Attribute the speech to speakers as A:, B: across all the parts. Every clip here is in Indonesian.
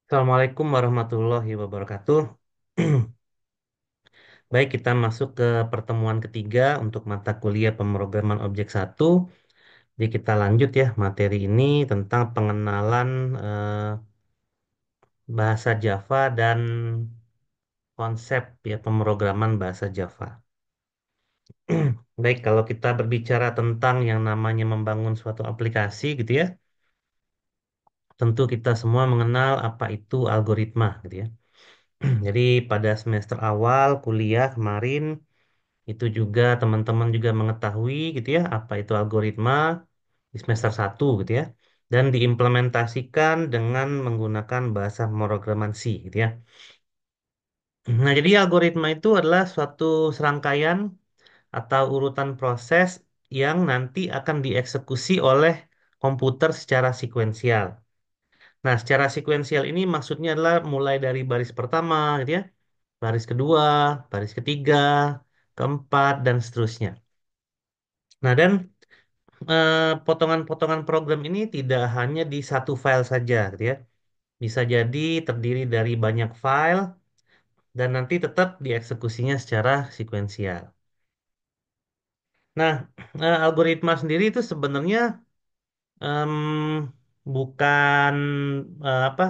A: Assalamualaikum warahmatullahi wabarakatuh. Baik, kita masuk ke pertemuan ketiga untuk mata kuliah pemrograman objek satu. Jadi kita lanjut ya materi ini tentang pengenalan bahasa Java dan konsep ya pemrograman bahasa Java. Baik, kalau kita berbicara tentang yang namanya membangun suatu aplikasi gitu ya, tentu kita semua mengenal apa itu algoritma gitu ya. Jadi pada semester awal kuliah kemarin itu juga teman-teman juga mengetahui gitu ya apa itu algoritma di semester satu gitu ya dan diimplementasikan dengan menggunakan bahasa pemrograman C gitu ya. Nah, jadi algoritma itu adalah suatu serangkaian atau urutan proses yang nanti akan dieksekusi oleh komputer secara sekuensial. Nah, secara sekuensial ini maksudnya adalah mulai dari baris pertama gitu ya, baris kedua, baris ketiga, keempat dan seterusnya. Nah, dan potongan-potongan program ini tidak hanya di satu file saja, gitu ya. Bisa jadi terdiri dari banyak file dan nanti tetap dieksekusinya secara sekuensial. Nah, algoritma sendiri itu sebenarnya em, bukan apa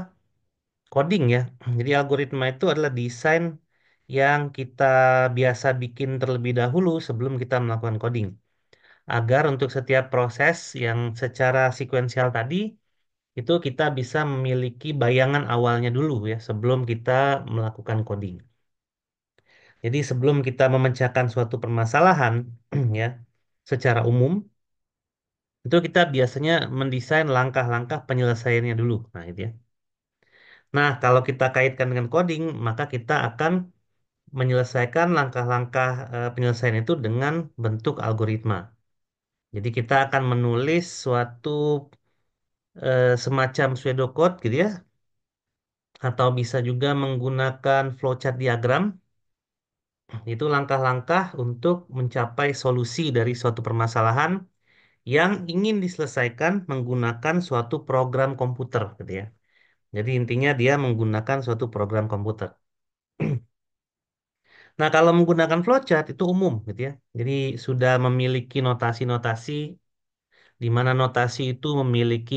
A: coding ya. Jadi algoritma itu adalah desain yang kita biasa bikin terlebih dahulu sebelum kita melakukan coding. Agar untuk setiap proses yang secara sekuensial tadi itu kita bisa memiliki bayangan awalnya dulu ya sebelum kita melakukan coding. Jadi sebelum kita memecahkan suatu permasalahan ya secara umum itu kita biasanya mendesain langkah-langkah penyelesaiannya dulu. Nah, itu ya. Nah, kalau kita kaitkan dengan coding, maka kita akan menyelesaikan langkah-langkah penyelesaian itu dengan bentuk algoritma. Jadi kita akan menulis suatu semacam pseudocode gitu ya atau bisa juga menggunakan flowchart diagram. Itu langkah-langkah untuk mencapai solusi dari suatu permasalahan yang ingin diselesaikan menggunakan suatu program komputer, gitu ya. Jadi intinya dia menggunakan suatu program komputer. Nah, kalau menggunakan flowchart itu umum, gitu ya. Jadi sudah memiliki notasi-notasi di mana notasi itu memiliki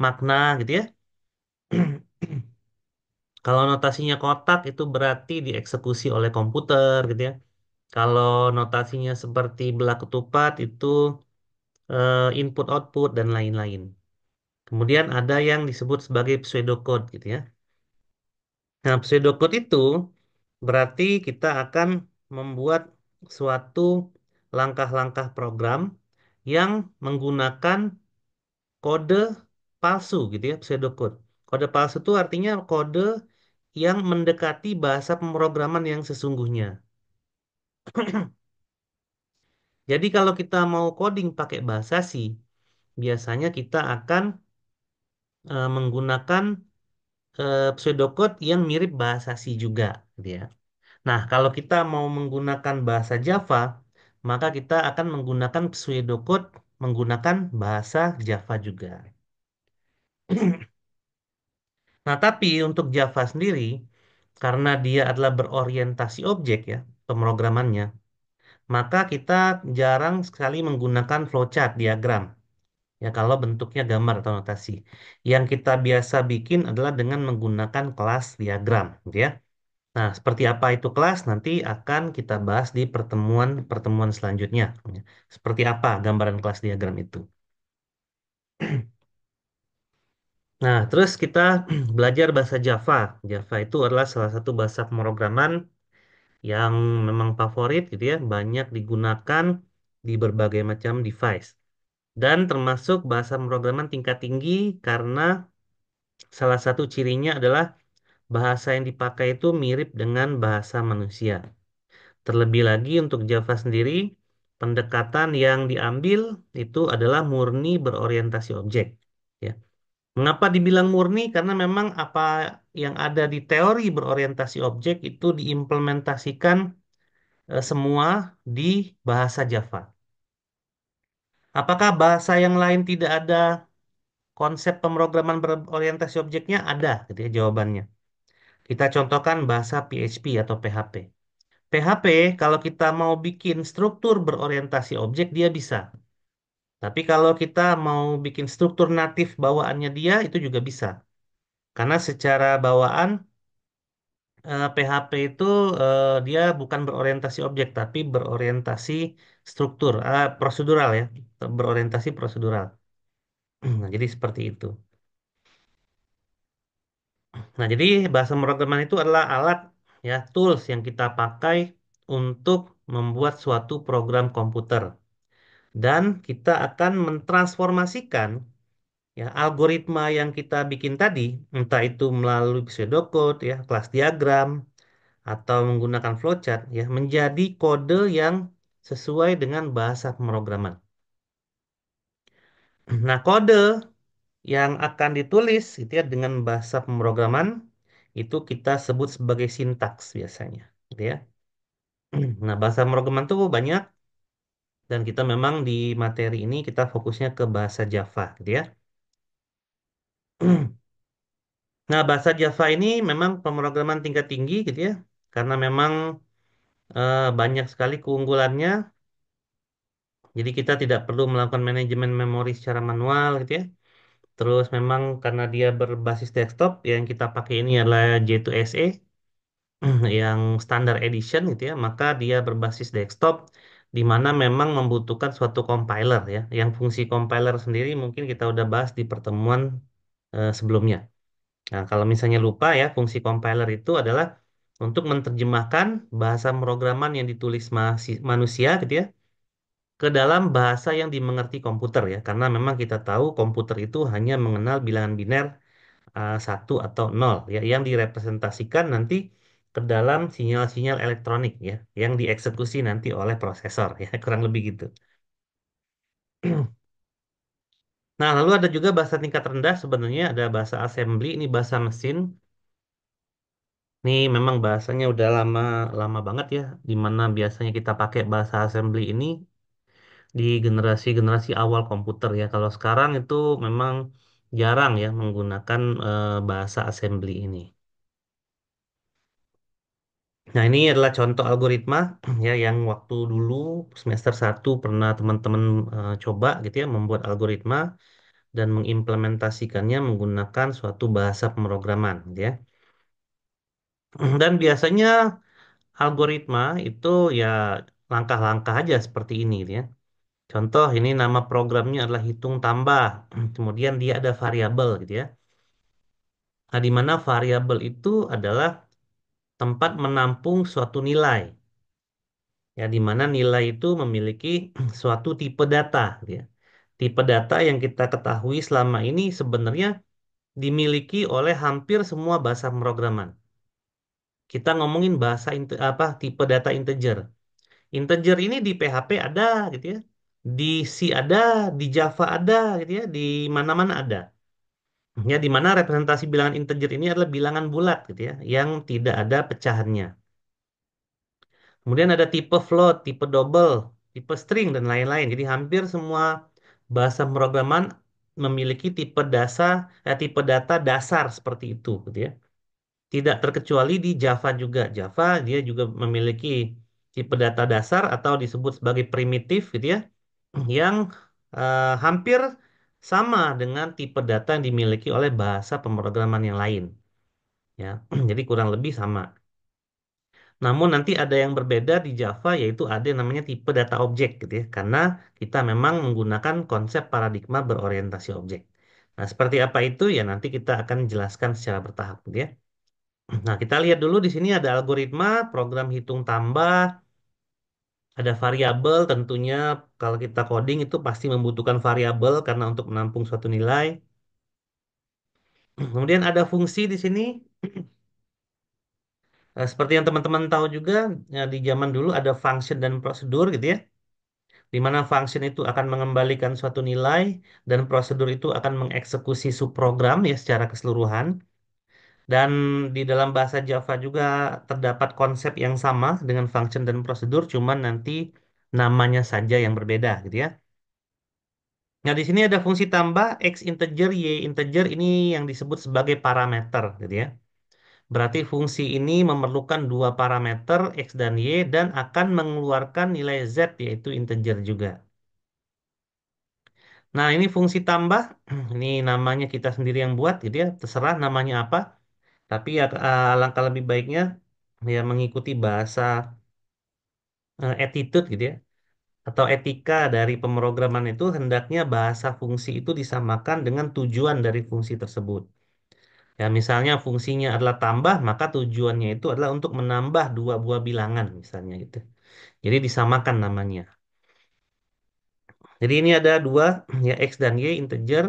A: makna, gitu ya. Kalau notasinya kotak itu berarti dieksekusi oleh komputer, gitu ya. Kalau notasinya seperti belah ketupat itu input output dan lain-lain. Kemudian ada yang disebut sebagai pseudocode gitu ya. Nah, pseudocode itu berarti kita akan membuat suatu langkah-langkah program yang menggunakan kode palsu gitu ya, pseudocode. Kode palsu itu artinya kode yang mendekati bahasa pemrograman yang sesungguhnya. Jadi kalau kita mau coding pakai bahasa C, biasanya kita akan menggunakan pseudocode yang mirip bahasa C juga, gitu ya. Nah, kalau kita mau menggunakan bahasa Java, maka kita akan menggunakan pseudocode menggunakan bahasa Java juga. Nah, tapi untuk Java sendiri, karena dia adalah berorientasi objek ya, pemrogramannya, maka kita jarang sekali menggunakan flowchart diagram. Ya, kalau bentuknya gambar atau notasi. Yang kita biasa bikin adalah dengan menggunakan kelas diagram, gitu ya. Nah, seperti apa itu kelas nanti akan kita bahas di pertemuan-pertemuan selanjutnya. Seperti apa gambaran kelas diagram itu. Nah, terus kita belajar bahasa Java. Java itu adalah salah satu bahasa pemrograman yang memang favorit gitu ya, banyak digunakan di berbagai macam device. Dan termasuk bahasa pemrograman tingkat tinggi karena salah satu cirinya adalah bahasa yang dipakai itu mirip dengan bahasa manusia. Terlebih lagi untuk Java sendiri, pendekatan yang diambil itu adalah murni berorientasi objek. Ya. Mengapa dibilang murni? Karena memang apa yang ada di teori berorientasi objek itu diimplementasikan semua di bahasa Java. Apakah bahasa yang lain tidak ada konsep pemrograman berorientasi objeknya ada, gitu ya jawabannya. Kita contohkan bahasa PHP atau PHP. PHP kalau kita mau bikin struktur berorientasi objek dia bisa. Tapi kalau kita mau bikin struktur natif bawaannya dia itu juga bisa. Karena secara bawaan PHP itu dia bukan berorientasi objek tapi berorientasi struktur, prosedural ya, berorientasi prosedural. Nah, jadi seperti itu. Nah, jadi bahasa pemrograman itu adalah alat ya, tools yang kita pakai untuk membuat suatu program komputer. Dan kita akan mentransformasikan ya algoritma yang kita bikin tadi, entah itu melalui pseudocode ya, kelas diagram atau menggunakan flowchart ya, menjadi kode yang sesuai dengan bahasa pemrograman. Nah, kode yang akan ditulis gitu ya dengan bahasa pemrograman itu kita sebut sebagai sintaks biasanya, gitu ya. Nah, bahasa pemrograman tuh banyak dan kita memang di materi ini kita fokusnya ke bahasa Java, gitu ya. Nah, bahasa Java ini memang pemrograman tingkat tinggi gitu ya, karena memang banyak sekali keunggulannya. Jadi kita tidak perlu melakukan manajemen memori secara manual gitu ya. Terus memang karena dia berbasis desktop, yang kita pakai ini adalah J2SE yang standar edition gitu ya, maka dia berbasis desktop di mana memang membutuhkan suatu compiler ya. Yang fungsi compiler sendiri mungkin kita udah bahas di pertemuan sebelumnya. Nah, kalau misalnya lupa ya, fungsi compiler itu adalah untuk menerjemahkan bahasa pemrograman yang ditulis manusia gitu ya ke dalam bahasa yang dimengerti komputer ya. Karena memang kita tahu komputer itu hanya mengenal bilangan biner satu atau nol ya yang direpresentasikan nanti ke dalam sinyal-sinyal elektronik ya yang dieksekusi nanti oleh prosesor ya kurang lebih gitu. Nah, lalu ada juga bahasa tingkat rendah sebenarnya ada bahasa assembly ini bahasa mesin. Ini memang bahasanya udah lama lama banget ya, di mana biasanya kita pakai bahasa assembly ini di generasi-generasi awal komputer ya. Kalau sekarang itu memang jarang ya menggunakan bahasa assembly ini. Nah, ini adalah contoh algoritma ya yang waktu dulu semester 1 pernah teman-teman coba gitu ya membuat algoritma dan mengimplementasikannya menggunakan suatu bahasa pemrograman gitu ya. Dan biasanya algoritma itu ya langkah-langkah aja seperti ini gitu ya. Contoh ini nama programnya adalah hitung tambah. Kemudian dia ada variabel gitu ya. Nah, di mana variabel itu adalah tempat menampung suatu nilai. Ya, di mana nilai itu memiliki suatu tipe data gitu ya. Tipe data yang kita ketahui selama ini sebenarnya dimiliki oleh hampir semua bahasa pemrograman. Kita ngomongin apa tipe data integer. Integer ini di PHP ada gitu ya. Di C ada, di Java ada gitu ya, di mana-mana ada. Ya, di mana representasi bilangan integer ini adalah bilangan bulat gitu ya, yang tidak ada pecahannya. Kemudian ada tipe float, tipe double, tipe string dan lain-lain. Jadi hampir semua bahasa pemrograman memiliki tipe data dasar seperti itu gitu ya. Tidak terkecuali di Java juga. Java dia juga memiliki tipe data dasar atau disebut sebagai primitif gitu ya, yang hampir sama dengan tipe data yang dimiliki oleh bahasa pemrograman yang lain ya. Jadi kurang lebih sama. Namun nanti ada yang berbeda di Java yaitu ada yang namanya tipe data objek gitu ya. Karena kita memang menggunakan konsep paradigma berorientasi objek. Nah, seperti apa itu ya nanti kita akan jelaskan secara bertahap gitu ya. Nah, kita lihat dulu di sini ada algoritma, program hitung tambah, ada variabel tentunya kalau kita coding itu pasti membutuhkan variabel karena untuk menampung suatu nilai. Kemudian ada fungsi di sini. Seperti yang teman-teman tahu juga, ya, di zaman dulu ada function dan prosedur gitu ya. Di mana function itu akan mengembalikan suatu nilai dan prosedur itu akan mengeksekusi subprogram ya secara keseluruhan. Dan di dalam bahasa Java juga terdapat konsep yang sama dengan function dan prosedur, cuman nanti namanya saja yang berbeda gitu ya. Nah, di sini ada fungsi tambah X integer, Y integer ini yang disebut sebagai parameter, gitu ya. Berarti fungsi ini memerlukan dua parameter X dan Y dan akan mengeluarkan nilai Z yaitu integer juga. Nah, ini fungsi tambah. Ini namanya kita sendiri yang buat, gitu ya. Terserah namanya apa. Tapi ya alangkah lebih baiknya ya mengikuti bahasa attitude gitu ya atau etika dari pemrograman itu hendaknya bahasa fungsi itu disamakan dengan tujuan dari fungsi tersebut. Ya misalnya fungsinya adalah tambah, maka tujuannya itu adalah untuk menambah dua buah bilangan misalnya gitu. Jadi disamakan namanya. Jadi ini ada dua ya X dan Y integer,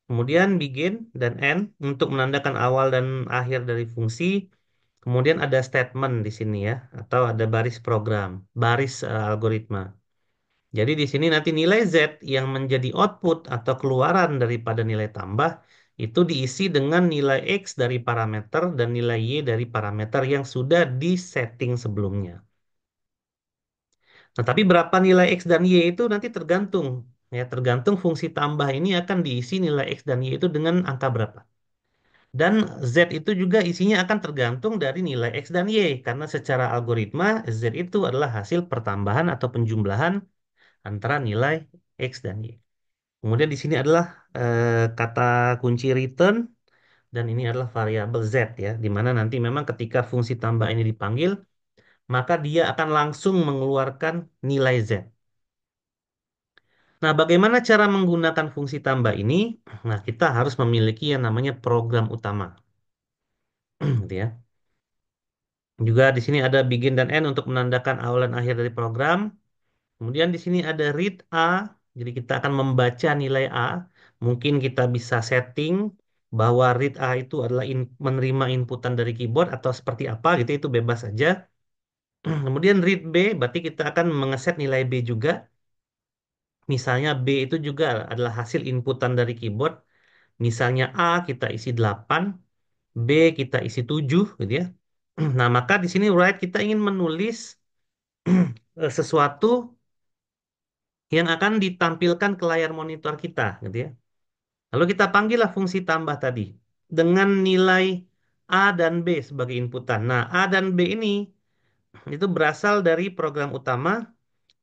A: kemudian begin dan end untuk menandakan awal dan akhir dari fungsi. Kemudian ada statement di sini ya, atau ada baris program, baris algoritma. Jadi di sini nanti nilai Z yang menjadi output atau keluaran daripada nilai tambah itu diisi dengan nilai X dari parameter dan nilai Y dari parameter yang sudah disetting sebelumnya. Nah, tapi berapa nilai X dan Y itu nanti tergantung. Ya, tergantung fungsi tambah ini akan diisi nilai X dan Y itu dengan angka berapa. Dan Z itu juga isinya akan tergantung dari nilai X dan Y. Karena secara algoritma, Z itu adalah hasil pertambahan atau penjumlahan antara nilai X dan Y. Kemudian di sini adalah kata kunci return dan ini adalah variabel Z ya, di mana nanti memang ketika fungsi tambah ini dipanggil, maka dia akan langsung mengeluarkan nilai Z. Nah, bagaimana cara menggunakan fungsi tambah ini? Nah, kita harus memiliki yang namanya program utama, gitu ya. Juga di sini ada begin dan end untuk menandakan awal dan akhir dari program. Kemudian di sini ada read A, jadi kita akan membaca nilai A. Mungkin kita bisa setting bahwa read A itu adalah menerima inputan dari keyboard atau seperti apa gitu, itu bebas saja. Kemudian read B, berarti kita akan mengeset nilai B juga. Misalnya B itu juga adalah hasil inputan dari keyboard. Misalnya A kita isi 8, B kita isi 7 gitu ya. Nah, maka di sini write kita ingin menulis sesuatu yang akan ditampilkan ke layar monitor kita gitu ya. Lalu kita panggillah fungsi tambah tadi dengan nilai A dan B sebagai inputan. Nah, A dan B ini itu berasal dari program utama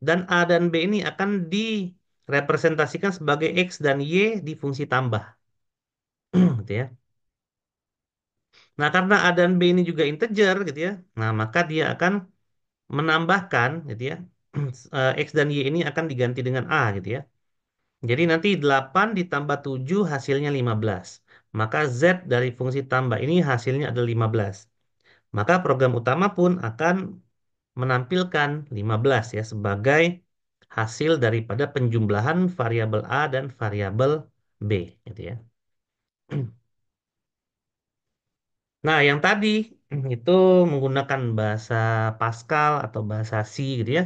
A: dan A dan B ini akan direpresentasikan sebagai X dan Y di fungsi tambah. Gitu ya. Nah, karena A dan B ini juga integer gitu ya. Nah, maka dia akan menambahkan gitu ya. X dan Y ini akan diganti dengan A gitu ya. Jadi nanti 8 ditambah 7 hasilnya 15. Maka Z dari fungsi tambah ini hasilnya adalah 15. Maka program utama pun akan menampilkan 15 ya sebagai hasil daripada penjumlahan variabel A dan variabel B gitu ya. Nah, yang tadi itu menggunakan bahasa Pascal atau bahasa C gitu ya,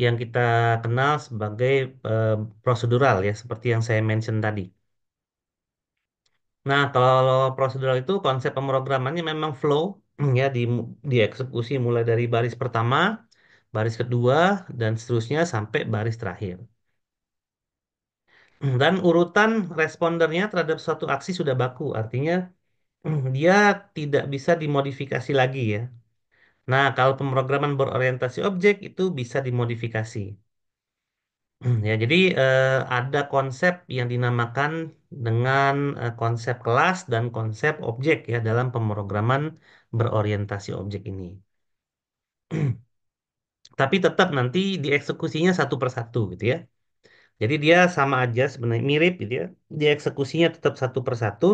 A: yang kita kenal sebagai eh, prosedural ya, seperti yang saya mention tadi. Nah, kalau prosedural itu konsep pemrogramannya memang flow ya dieksekusi mulai dari baris pertama, baris kedua dan seterusnya sampai baris terakhir. Dan urutan respondernya terhadap suatu aksi sudah baku, artinya dia tidak bisa dimodifikasi lagi ya. Nah, kalau pemrograman berorientasi objek itu bisa dimodifikasi. Ya, jadi ada konsep yang dinamakan dengan konsep kelas dan konsep objek ya dalam pemrograman berorientasi objek ini. Tapi tetap nanti dieksekusinya satu persatu gitu ya. Jadi dia sama aja sebenarnya mirip gitu ya. Dieksekusinya tetap satu persatu,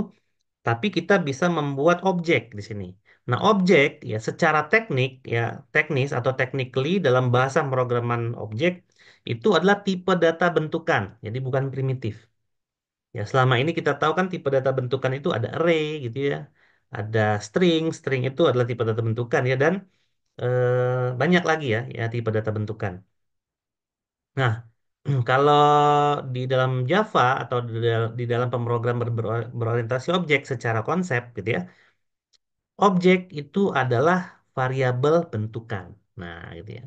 A: tapi kita bisa membuat objek di sini. Nah, objek ya secara teknis atau technically dalam bahasa pemrograman objek itu adalah tipe data bentukan, jadi bukan primitif. Ya, selama ini kita tahu kan tipe data bentukan itu ada array gitu ya. Ada string, string itu adalah tipe data bentukan ya dan banyak lagi ya tipe data bentukan. Nah, kalau di dalam Java atau di dalam pemrograman berorientasi objek secara konsep gitu ya, objek itu adalah variabel bentukan. Nah, gitu ya.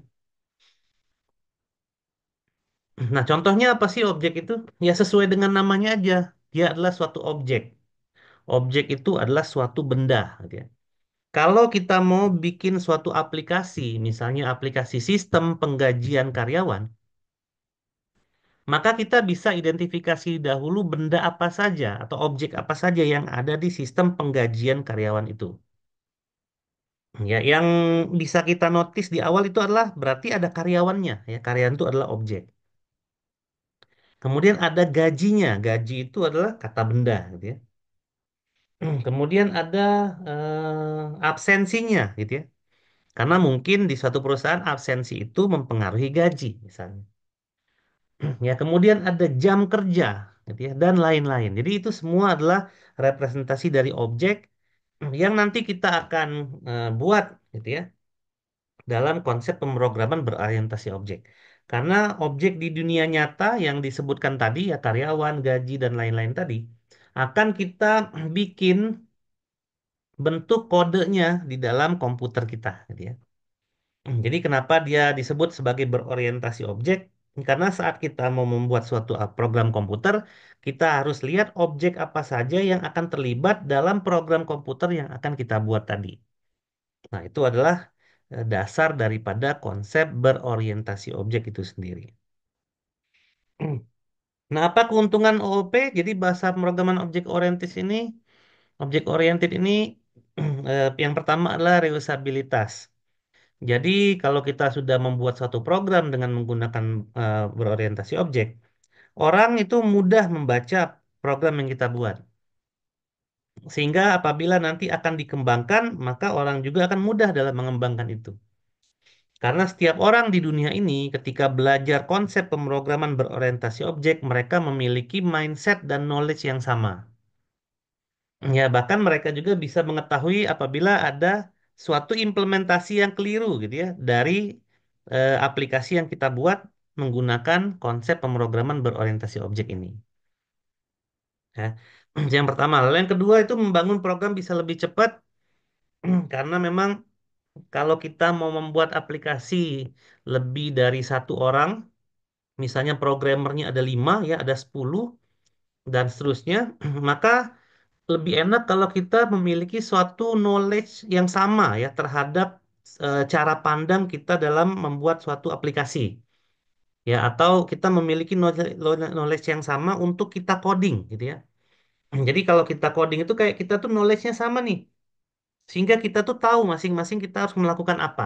A: Nah, contohnya apa sih objek itu? Ya sesuai dengan namanya aja. Dia adalah suatu objek. Objek itu adalah suatu benda, gitu ya. Kalau kita mau bikin suatu aplikasi, misalnya aplikasi sistem penggajian karyawan, maka kita bisa identifikasi dahulu benda apa saja atau objek apa saja yang ada di sistem penggajian karyawan itu. Ya, yang bisa kita notice di awal itu adalah berarti ada karyawannya. Ya, karyawan itu adalah objek. Kemudian ada gajinya. Gaji itu adalah kata benda, gitu ya. Kemudian ada absensinya, gitu ya. Karena mungkin di suatu perusahaan absensi itu mempengaruhi gaji, misalnya. Ya, kemudian ada jam kerja, gitu ya, dan lain-lain. Jadi itu semua adalah representasi dari objek yang nanti kita akan buat, gitu ya, dalam konsep pemrograman berorientasi objek. Karena objek di dunia nyata yang disebutkan tadi, ya karyawan, gaji, dan lain-lain tadi, akan kita bikin bentuk kodenya di dalam komputer kita, gitu ya. Jadi kenapa dia disebut sebagai berorientasi objek? Karena saat kita mau membuat suatu program komputer, kita harus lihat objek apa saja yang akan terlibat dalam program komputer yang akan kita buat tadi. Nah, itu adalah dasar daripada konsep berorientasi objek itu sendiri. Nah, apa keuntungan OOP? Jadi bahasa pemrograman objek oriented ini, objek oriented ini yang pertama adalah reusabilitas. Jadi kalau kita sudah membuat suatu program dengan menggunakan berorientasi objek, orang itu mudah membaca program yang kita buat. Sehingga apabila nanti akan dikembangkan, maka orang juga akan mudah dalam mengembangkan itu. Karena setiap orang di dunia ini ketika belajar konsep pemrograman berorientasi objek, mereka memiliki mindset dan knowledge yang sama. Ya, bahkan mereka juga bisa mengetahui apabila ada suatu implementasi yang keliru gitu ya dari aplikasi yang kita buat menggunakan konsep pemrograman berorientasi objek ini. Ya. Yang pertama, lalu yang kedua itu membangun program bisa lebih cepat karena memang kalau kita mau membuat aplikasi lebih dari satu orang, misalnya programmernya ada 5 ya, ada 10 dan seterusnya, maka lebih enak kalau kita memiliki suatu knowledge yang sama ya terhadap cara pandang kita dalam membuat suatu aplikasi ya atau kita memiliki knowledge yang sama untuk kita coding gitu ya. Jadi kalau kita coding itu kayak kita tuh knowledge-nya sama nih sehingga kita tuh tahu masing-masing kita harus melakukan apa.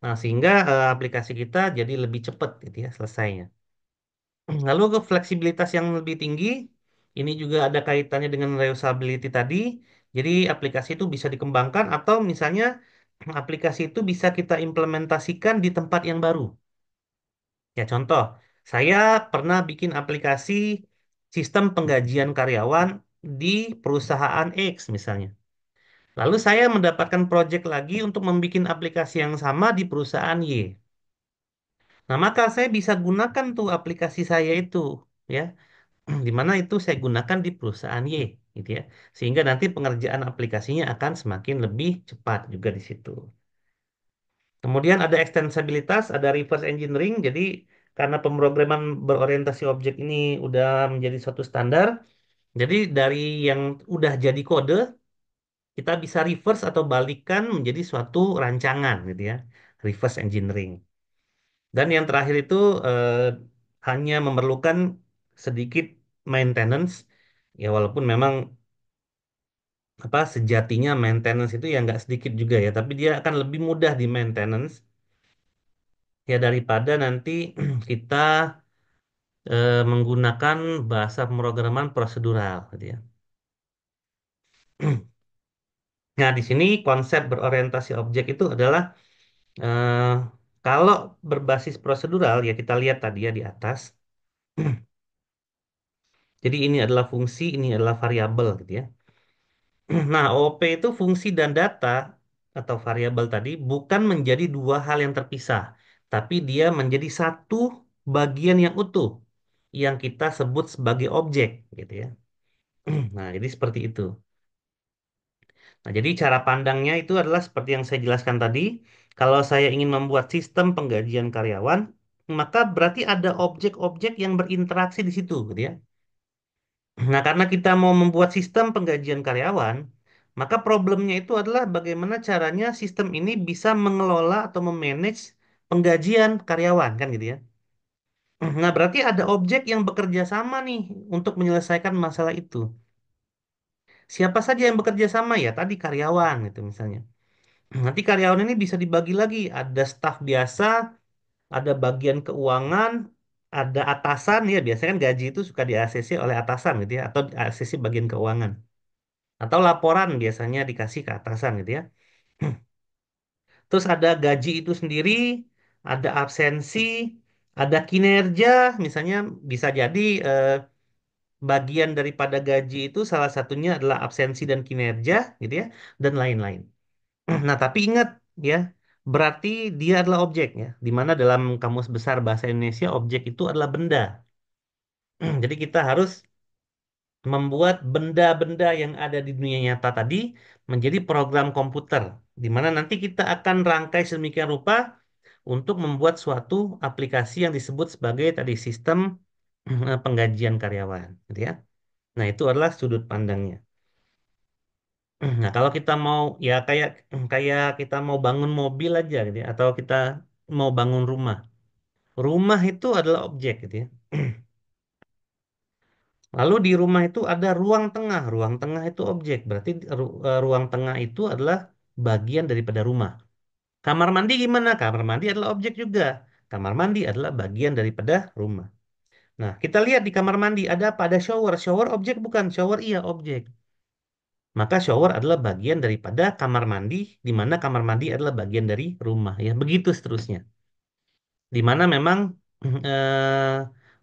A: Nah, sehingga aplikasi kita jadi lebih cepat gitu ya selesainya. Lalu ke fleksibilitas yang lebih tinggi, ini juga ada kaitannya dengan reusability tadi. Jadi aplikasi itu bisa dikembangkan atau misalnya aplikasi itu bisa kita implementasikan di tempat yang baru. Ya contoh, saya pernah bikin aplikasi sistem penggajian karyawan di perusahaan X misalnya. Lalu saya mendapatkan project lagi untuk membuat aplikasi yang sama di perusahaan Y. Nah, maka saya bisa gunakan tuh aplikasi saya itu, ya. Di mana itu saya gunakan di perusahaan Y gitu ya sehingga nanti pengerjaan aplikasinya akan semakin lebih cepat juga di situ. Kemudian ada ekstensibilitas, ada reverse engineering. Jadi karena pemrograman berorientasi objek ini udah menjadi suatu standar, jadi dari yang udah jadi kode kita bisa reverse atau balikan menjadi suatu rancangan gitu ya, reverse engineering. Dan yang terakhir itu eh, hanya memerlukan sedikit maintenance. Ya walaupun memang apa sejatinya maintenance itu ya nggak sedikit juga ya, tapi dia akan lebih mudah di maintenance ya daripada nanti kita menggunakan bahasa pemrograman prosedural gitu ya. Nah, di sini konsep berorientasi objek itu adalah eh, kalau berbasis prosedural ya kita lihat tadi ya di atas. Jadi ini adalah fungsi, ini adalah variabel gitu ya. Nah, OOP itu fungsi dan data atau variabel tadi bukan menjadi dua hal yang terpisah, tapi dia menjadi satu bagian yang utuh yang kita sebut sebagai objek, gitu ya. Nah, jadi seperti itu. Nah, jadi cara pandangnya itu adalah seperti yang saya jelaskan tadi. Kalau saya ingin membuat sistem penggajian karyawan, maka berarti ada objek-objek yang berinteraksi di situ, gitu ya. Nah, karena kita mau membuat sistem penggajian karyawan, maka problemnya itu adalah bagaimana caranya sistem ini bisa mengelola atau memanage penggajian karyawan, kan gitu ya. Nah, berarti ada objek yang bekerja sama nih untuk menyelesaikan masalah itu. Siapa saja yang bekerja sama ya? Tadi karyawan itu misalnya. Nanti karyawan ini bisa dibagi lagi. Ada staf biasa, ada bagian keuangan, ada atasan ya. Biasanya kan gaji itu suka di-ACC oleh atasan gitu ya, atau di-ACC bagian keuangan. Atau laporan biasanya dikasih ke atasan gitu ya. Terus ada gaji itu sendiri, ada absensi, ada kinerja, misalnya bisa jadi bagian daripada gaji itu salah satunya adalah absensi dan kinerja gitu ya, dan lain-lain. Nah, tapi ingat ya, berarti dia adalah objek ya, di mana dalam Kamus Besar Bahasa Indonesia objek itu adalah benda. Jadi kita harus membuat benda-benda yang ada di dunia nyata tadi menjadi program komputer, di mana nanti kita akan rangkai sedemikian rupa untuk membuat suatu aplikasi yang disebut sebagai tadi sistem penggajian karyawan, gitu ya. Nah, itu adalah sudut pandangnya. Nah, kalau kita mau ya kayak kayak kita mau bangun mobil aja gitu ya, atau kita mau bangun rumah. Rumah itu adalah objek gitu ya. Lalu di rumah itu ada ruang tengah. Ruang tengah itu objek. Berarti ruang tengah itu adalah bagian daripada rumah. Kamar mandi gimana? Kamar mandi adalah objek juga. Kamar mandi adalah bagian daripada rumah. Nah, kita lihat di kamar mandi ada apa? Ada shower. Shower objek bukan? Shower iya objek. Maka shower adalah bagian daripada kamar mandi, di mana kamar mandi adalah bagian dari rumah ya. Begitu seterusnya. Di mana memang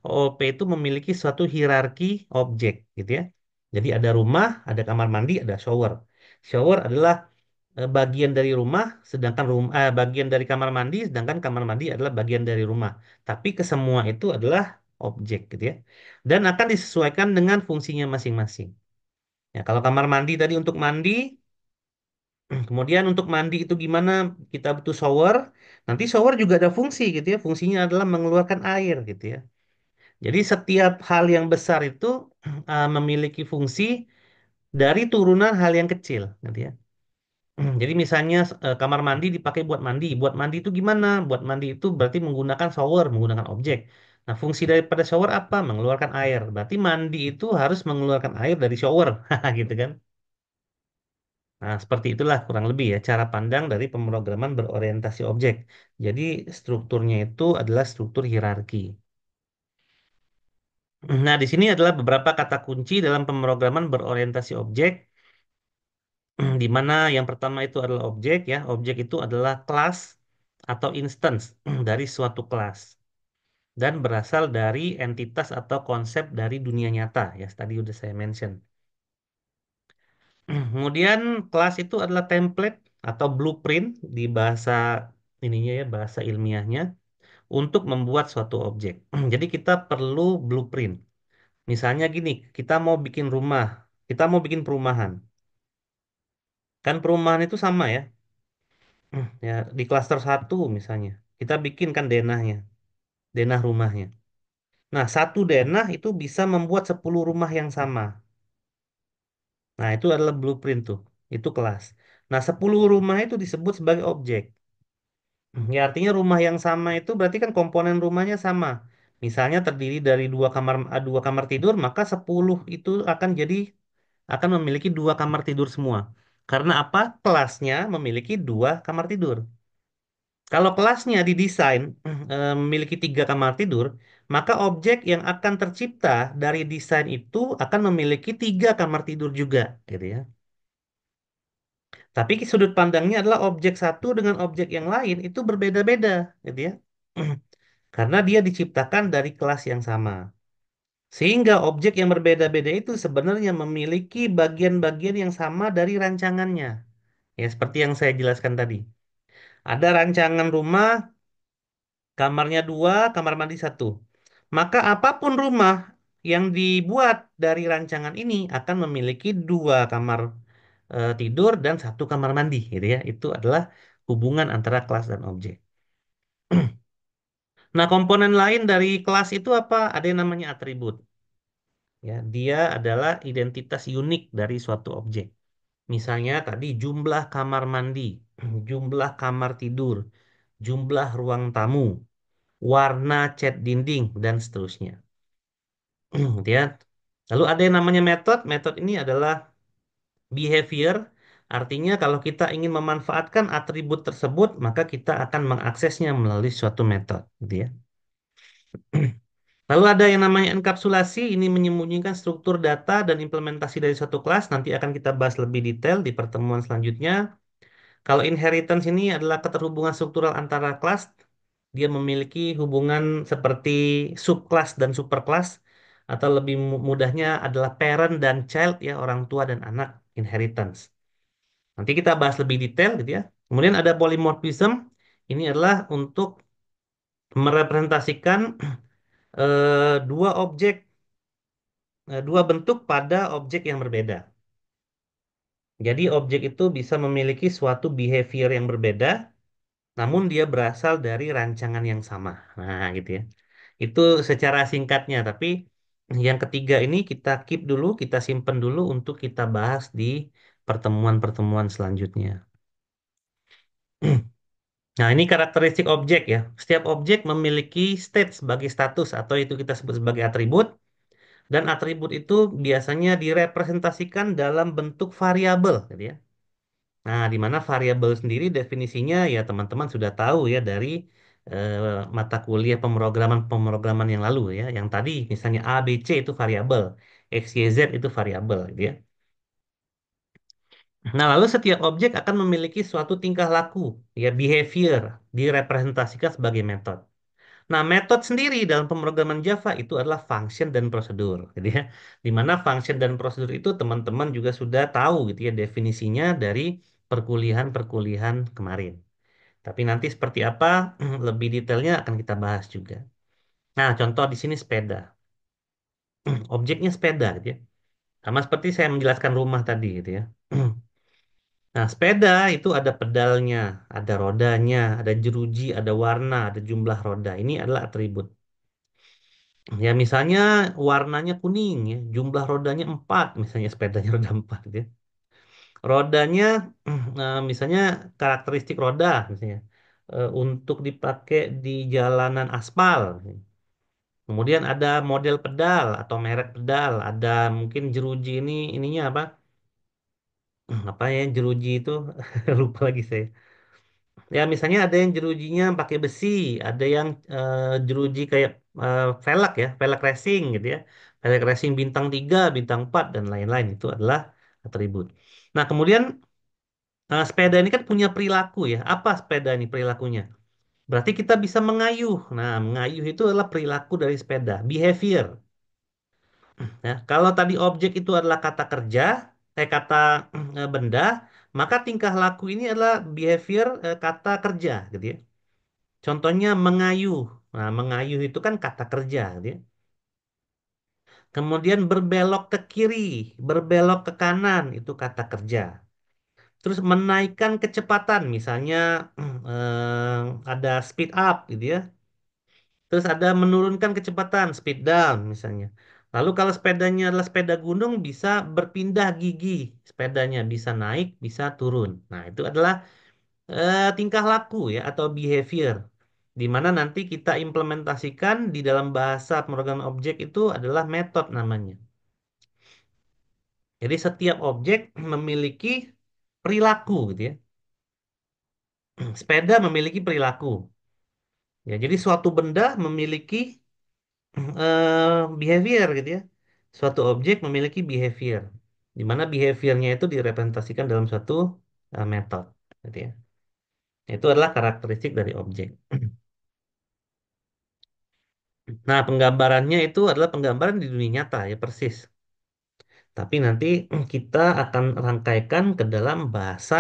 A: OOP itu memiliki suatu hierarki objek gitu ya. Jadi ada rumah, ada kamar mandi, ada shower. Shower adalah bagian dari rumah, sedangkan bagian dari kamar mandi, sedangkan kamar mandi adalah bagian dari rumah. Tapi kesemua itu adalah objek gitu ya. Dan akan disesuaikan dengan fungsinya masing-masing. Ya, kalau kamar mandi tadi untuk mandi, kemudian untuk mandi itu gimana? Kita butuh shower. Nanti shower juga ada fungsi gitu ya. Fungsinya adalah mengeluarkan air gitu ya. Jadi setiap hal yang besar itu memiliki fungsi dari turunan hal yang kecil gitu ya. Jadi misalnya kamar mandi dipakai buat mandi. Buat mandi itu gimana? Buat mandi itu berarti menggunakan shower, menggunakan objek. Nah, fungsi daripada shower apa? Mengeluarkan air. Berarti mandi itu harus mengeluarkan air dari shower, gitu kan? Nah, seperti itulah kurang lebih ya cara pandang dari pemrograman berorientasi objek. Jadi strukturnya itu adalah struktur hierarki. Nah, di sini adalah beberapa kata kunci dalam pemrograman berorientasi objek, di mana yang pertama itu adalah objek ya. Objek itu adalah kelas atau instance dari suatu kelas dan berasal dari entitas atau konsep dari dunia nyata ya. Tadi udah saya mention. Kemudian kelas itu adalah template atau blueprint di bahasa ininya ya, bahasa ilmiahnya untuk membuat suatu objek. Jadi kita perlu blueprint. Misalnya gini, kita mau bikin rumah, kita mau bikin perumahan. Kan perumahan itu sama ya. Ya, di klaster satu misalnya. Kita bikin kan denahnya, denah rumahnya. Nah, satu denah itu bisa membuat 10 rumah yang sama. Nah, itu adalah blueprint tuh. Itu kelas. Nah, 10 rumah itu disebut sebagai objek. Ya, artinya rumah yang sama itu berarti kan komponen rumahnya sama. Misalnya terdiri dari dua kamar tidur, maka 10 itu akan memiliki dua kamar tidur semua. Karena apa? Kelasnya memiliki dua kamar tidur. Kalau kelasnya didesain memiliki tiga kamar tidur, maka objek yang akan tercipta dari desain itu akan memiliki tiga kamar tidur juga, gitu ya. Tapi sudut pandangnya adalah objek satu dengan objek yang lain itu berbeda-beda, gitu ya. Karena dia diciptakan dari kelas yang sama. Sehingga objek yang berbeda-beda itu sebenarnya memiliki bagian-bagian yang sama dari rancangannya. Ya, seperti yang saya jelaskan tadi. Ada rancangan rumah, kamarnya dua, kamar mandi satu. Maka apapun rumah yang dibuat dari rancangan ini akan memiliki dua kamar tidur dan satu kamar mandi, gitu ya. Itu adalah hubungan antara kelas dan objek. Nah, komponen lain dari kelas itu apa? Ada yang namanya atribut. Ya, dia adalah identitas unik dari suatu objek. Misalnya tadi jumlah kamar mandi, jumlah kamar tidur, jumlah ruang tamu, warna cat dinding, dan seterusnya. Gitu ya. Lalu ada yang namanya metode. Metode ini adalah behavior. Artinya kalau kita ingin memanfaatkan atribut tersebut, maka kita akan mengaksesnya melalui suatu metode. Gitu ya. Lalu ada yang namanya enkapsulasi. Ini menyembunyikan struktur data dan implementasi dari suatu kelas. Nanti akan kita bahas lebih detail di pertemuan selanjutnya. Kalau inheritance ini adalah keterhubungan struktural antara kelas, dia memiliki hubungan seperti subclass dan superclass, atau lebih mudahnya adalah parent dan child ya, orang tua dan anak inheritance. Nanti kita bahas lebih detail gitu ya. Kemudian ada polymorphism, ini adalah untuk merepresentasikan dua objek, dua bentuk pada objek yang berbeda. Jadi objek itu bisa memiliki suatu behavior yang berbeda namun dia berasal dari rancangan yang sama. Nah, gitu ya. Itu secara singkatnya, tapi yang ketiga ini kita keep dulu, kita simpen dulu untuk kita bahas di pertemuan-pertemuan selanjutnya. Nah, ini karakteristik objek ya. Setiap objek memiliki state sebagai status atau itu kita sebut sebagai atribut dan atribut itu biasanya direpresentasikan dalam bentuk variabel gitu ya. Nah, di mana variabel sendiri definisinya ya teman-teman sudah tahu ya dari eh, mata kuliah pemrograman yang lalu ya. Yang tadi misalnya A, B, C itu variabel, X, Y, Z itu variabel gitu ya. Nah, lalu setiap objek akan memiliki suatu tingkah laku ya behavior direpresentasikan sebagai metode. Nah, metode sendiri dalam pemrograman Java itu adalah function dan prosedur gitu ya. Di mana function dan prosedur itu teman-teman juga sudah tahu gitu ya definisinya dari perkuliahan-perkuliahan kemarin. Tapi nanti seperti apa lebih detailnya akan kita bahas juga. Nah, contoh di sini sepeda. Objeknya sepeda gitu ya. Sama seperti saya menjelaskan rumah tadi gitu ya. Nah, sepeda itu ada pedalnya, ada rodanya, ada jeruji, ada warna, ada jumlah roda. Ini adalah atribut. Ya, misalnya warnanya kuning ya, jumlah rodanya 4, misalnya sepedanya roda 4 gitu ya. Rodanya misalnya karakteristik roda misalnya untuk dipakai di jalanan aspal. Kemudian ada model pedal atau merek pedal, ada mungkin jeruji ini ininya apa? Apa ya jeruji itu lupa lagi saya. Ya misalnya ada yang jerujinya pakai besi, ada yang jeruji kayak velg ya, velg racing gitu ya. Velg racing bintang 3, bintang 4 dan lain-lain itu adalah atribut. Nah, kemudian sepeda ini kan punya perilaku ya. Apa sepeda ini perilakunya? Berarti kita bisa mengayuh. Nah, mengayuh itu adalah perilaku dari sepeda, behavior. Ya, kalau tadi objek itu adalah kata kerja, kata benda, maka tingkah laku ini adalah behavior kata kerja, gitu ya. Contohnya mengayuh. Nah, mengayuh itu kan kata kerja, gitu ya. Kemudian berbelok ke kiri, berbelok ke kanan itu kata kerja. Terus menaikkan kecepatan, misalnya ada speed up, gitu ya. Terus ada menurunkan kecepatan, speed down misalnya. Lalu kalau sepedanya adalah sepeda gunung bisa berpindah gigi, sepedanya bisa naik, bisa turun. Nah, itu adalah tingkah laku ya atau behavior. Di mana nanti kita implementasikan di dalam bahasa pemrograman objek itu adalah metode namanya. Jadi setiap objek memiliki perilaku gitu ya. Sepeda memiliki perilaku. Ya, jadi suatu benda memiliki behavior gitu ya. Suatu objek memiliki behavior, di mana behaviornya itu direpresentasikan dalam suatu metode, gitu ya. Itu adalah karakteristik dari objek. Nah, penggambarannya itu adalah penggambaran di dunia nyata ya persis. Tapi nanti kita akan rangkaikan ke dalam bahasa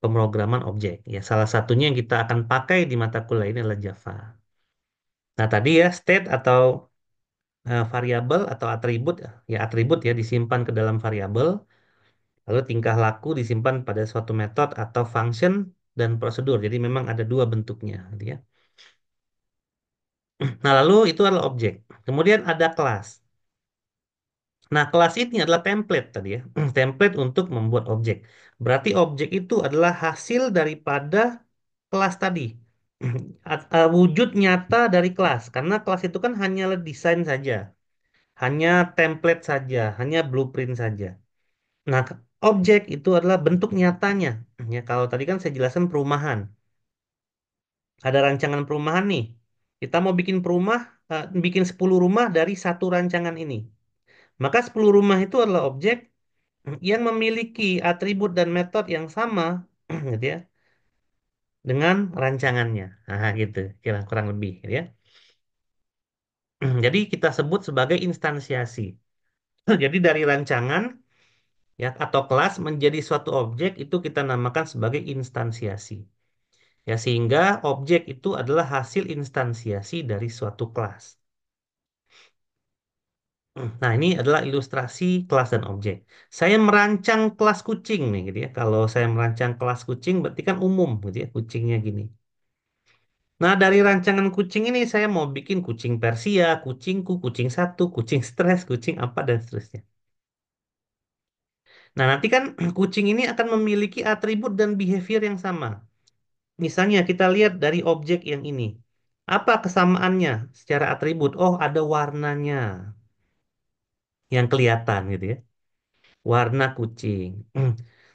A: pemrograman objek. Ya, salah satunya yang kita akan pakai di mata kuliah ini adalah Java. Nah, tadi ya state atau variabel atau atribut ya atribut ya disimpan ke dalam variabel. Lalu tingkah laku disimpan pada suatu metode atau function dan prosedur. Jadi memang ada dua bentuknya, gitu ya. Nah, lalu itu adalah objek. Kemudian ada kelas. Nah, kelas ini adalah template tadi ya. Template untuk membuat objek. Berarti objek itu adalah hasil daripada kelas tadi. Wujud nyata dari kelas. Karena kelas itu kan hanyalah desain saja. Hanya template saja. Hanya blueprint saja. Nah, objek itu adalah bentuk nyatanya. Ya, kalau tadi kan saya jelaskan perumahan. Ada rancangan perumahan nih. Kita mau bikin 10 rumah dari satu rancangan ini. Maka 10 rumah itu adalah objek yang memiliki atribut dan metode yang sama gitu ya dengan rancangannya. Nah, gitu, kira kurang lebih gitu ya. Jadi kita sebut sebagai instansiasi. Jadi dari rancangan ya atau kelas menjadi suatu objek itu kita namakan sebagai instansiasi. Ya sehingga objek itu adalah hasil instansiasi dari suatu kelas. Nah, ini adalah ilustrasi kelas dan objek. Saya merancang kelas kucing nih gitu ya. Kalau saya merancang kelas kucing berarti kan umum gitu ya, kucingnya gini. Nah, dari rancangan kucing ini saya mau bikin kucing Persia, kucingku, kucing satu, kucing stres, kucing apa, dan seterusnya. Nah, nanti kan kucing ini akan memiliki atribut dan behavior yang sama. Misalnya kita lihat dari objek yang ini. Apa kesamaannya secara atribut? Oh, ada warnanya yang kelihatan gitu ya. Warna kucing.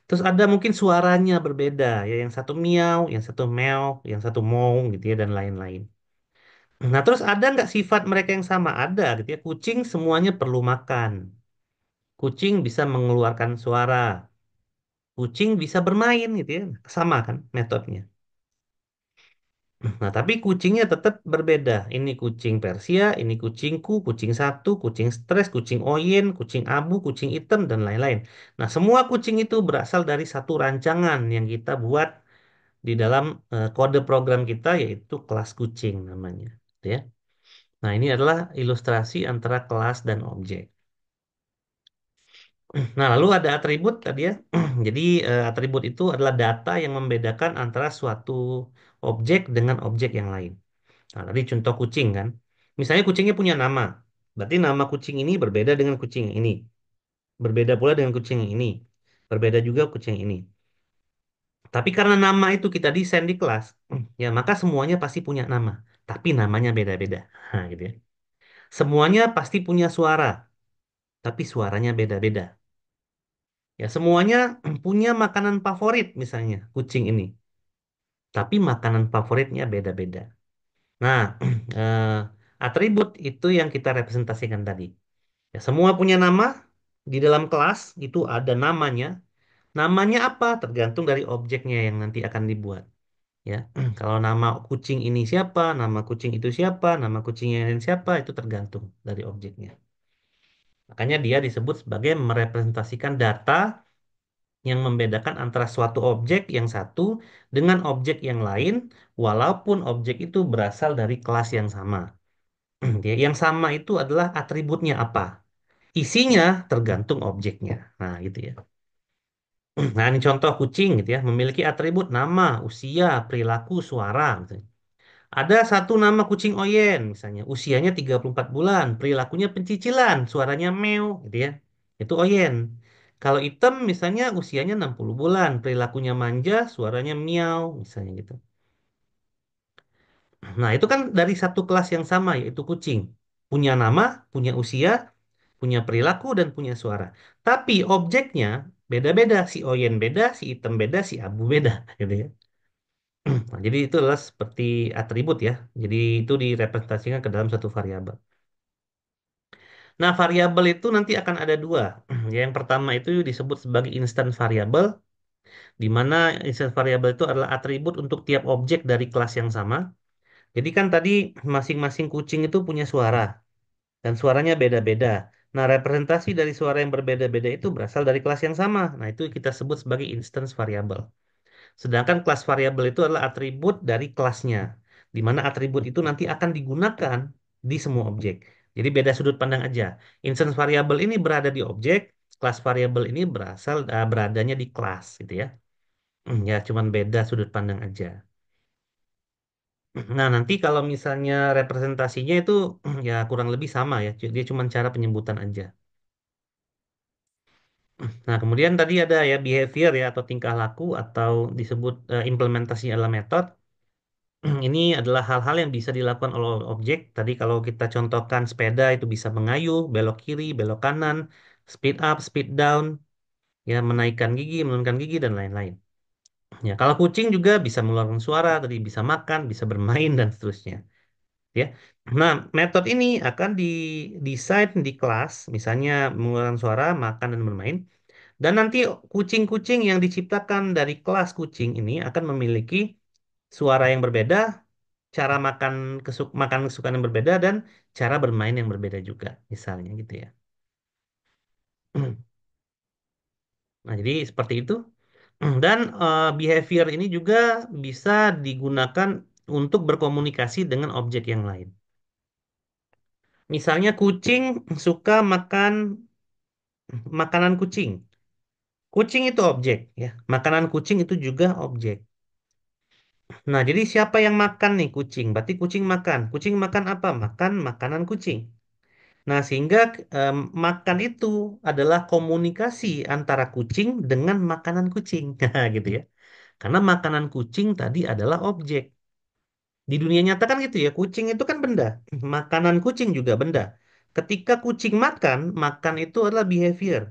A: Terus ada mungkin suaranya berbeda. Ya, yang satu miau, yang satu meow, yang satu mong gitu ya, dan lain-lain. Nah, terus ada nggak sifat mereka yang sama? Ada gitu ya. Kucing semuanya perlu makan. Kucing bisa mengeluarkan suara. Kucing bisa bermain gitu ya. Sama kan metodenya. Nah, tapi kucingnya tetap berbeda. Ini kucing Persia, ini kucingku, kucing satu, kucing stres, kucing oyen, kucing abu, kucing hitam, dan lain-lain. Nah, semua kucing itu berasal dari satu rancangan yang kita buat di dalam kode program kita, yaitu kelas kucing namanya. Gitu ya. Nah, ini adalah ilustrasi antara kelas dan objek. Nah, lalu ada atribut tadi ya. Jadi, atribut itu adalah data yang membedakan antara suatu objek dengan objek yang lain. Nah, tadi contoh kucing kan. Misalnya kucingnya punya nama. Berarti nama kucing ini berbeda dengan kucing yang ini. Berbeda pula dengan kucing yang ini. Berbeda juga kucing yang ini. Tapi karena nama itu kita desain di kelas, ya maka semuanya pasti punya nama. Tapi namanya beda-beda. Nah, gitu ya. Semuanya pasti punya suara, tapi suaranya beda-beda. Ya, semuanya punya makanan favorit misalnya kucing ini. Tapi makanan favoritnya beda-beda. Nah, eh, atribut itu yang kita representasikan tadi. Ya, semua punya nama di dalam kelas itu ada namanya. Namanya apa? Tergantung dari objeknya yang nanti akan dibuat. Ya, kalau nama kucing ini siapa, nama kucing itu siapa, nama kucing yang lain siapa, itu tergantung dari objeknya. Makanya dia disebut sebagai merepresentasikan data yang membedakan antara suatu objek yang satu dengan objek yang lain, walaupun objek itu berasal dari kelas yang sama. Ya, yang sama itu adalah atributnya apa. Isinya tergantung objeknya. Nah, gitu ya. Nah, ini contoh kucing gitu ya, memiliki atribut nama, usia, perilaku, suara. Gitu. Ada satu nama kucing Oyen, misalnya usianya 34 bulan, perilakunya pencicilan, suaranya meow gitu ya. Itu Oyen. Kalau item misalnya usianya 60 bulan, perilakunya manja, suaranya miau, misalnya gitu. Nah, itu kan dari satu kelas yang sama, yaitu kucing. Punya nama, punya usia, punya perilaku, dan punya suara. Tapi objeknya beda-beda. Si Oyen beda, si item beda, si abu beda. Gitu ya. Nah, jadi itu adalah seperti atribut ya. Jadi itu direpresentasikan ke dalam satu variabel. Nah, variabel itu nanti akan ada dua. Yang pertama itu disebut sebagai instance variabel, di mana instance variabel itu adalah atribut untuk tiap objek dari kelas yang sama. Jadi kan tadi masing-masing kucing itu punya suara, dan suaranya beda-beda. Nah, representasi dari suara yang berbeda-beda itu berasal dari kelas yang sama. Nah, itu kita sebut sebagai instance variabel. Sedangkan kelas variabel itu adalah atribut dari kelasnya, di mana atribut itu nanti akan digunakan di semua objek. Jadi beda sudut pandang aja. Instance variabel ini berada di objek, kelas variabel ini beradanya di kelas gitu ya. Ya, cuman beda sudut pandang aja. Nah, nanti kalau misalnya representasinya itu ya kurang lebih sama ya. Dia cuma cara penyebutan aja. Nah, kemudian tadi ada ya behavior ya atau tingkah laku atau disebut implementasi adalah metode. Ini adalah hal-hal yang bisa dilakukan oleh objek. Tadi kalau kita contohkan sepeda itu bisa mengayuh, belok kiri, belok kanan, speed up, speed down, ya menaikkan gigi, menurunkan gigi dan lain-lain. Ya, kalau kucing juga bisa mengeluarkan suara, tadi bisa makan, bisa bermain dan seterusnya. Ya. Nah, metode ini akan didesain di kelas, misalnya mengeluarkan suara, makan dan bermain. Dan nanti kucing-kucing yang diciptakan dari kelas kucing ini akan memiliki suara yang berbeda, cara makan kesukaan yang berbeda dan cara bermain yang berbeda juga, misalnya gitu ya. Nah, jadi seperti itu. Dan behavior ini juga bisa digunakan untuk berkomunikasi dengan objek yang lain. Misalnya kucing suka makan makanan kucing. Kucing itu objek ya. Makanan kucing itu juga objek. Nah, jadi siapa yang makan nih kucing? Berarti kucing makan. Kucing makan apa? Makan makanan kucing. Nah, sehingga makan itu adalah komunikasi antara kucing dengan makanan kucing. Nah, gitu ya. Karena makanan kucing tadi adalah objek. Di dunia nyata kan gitu ya, kucing itu kan benda. Makanan kucing juga benda. Ketika kucing makan, makan itu adalah behavior.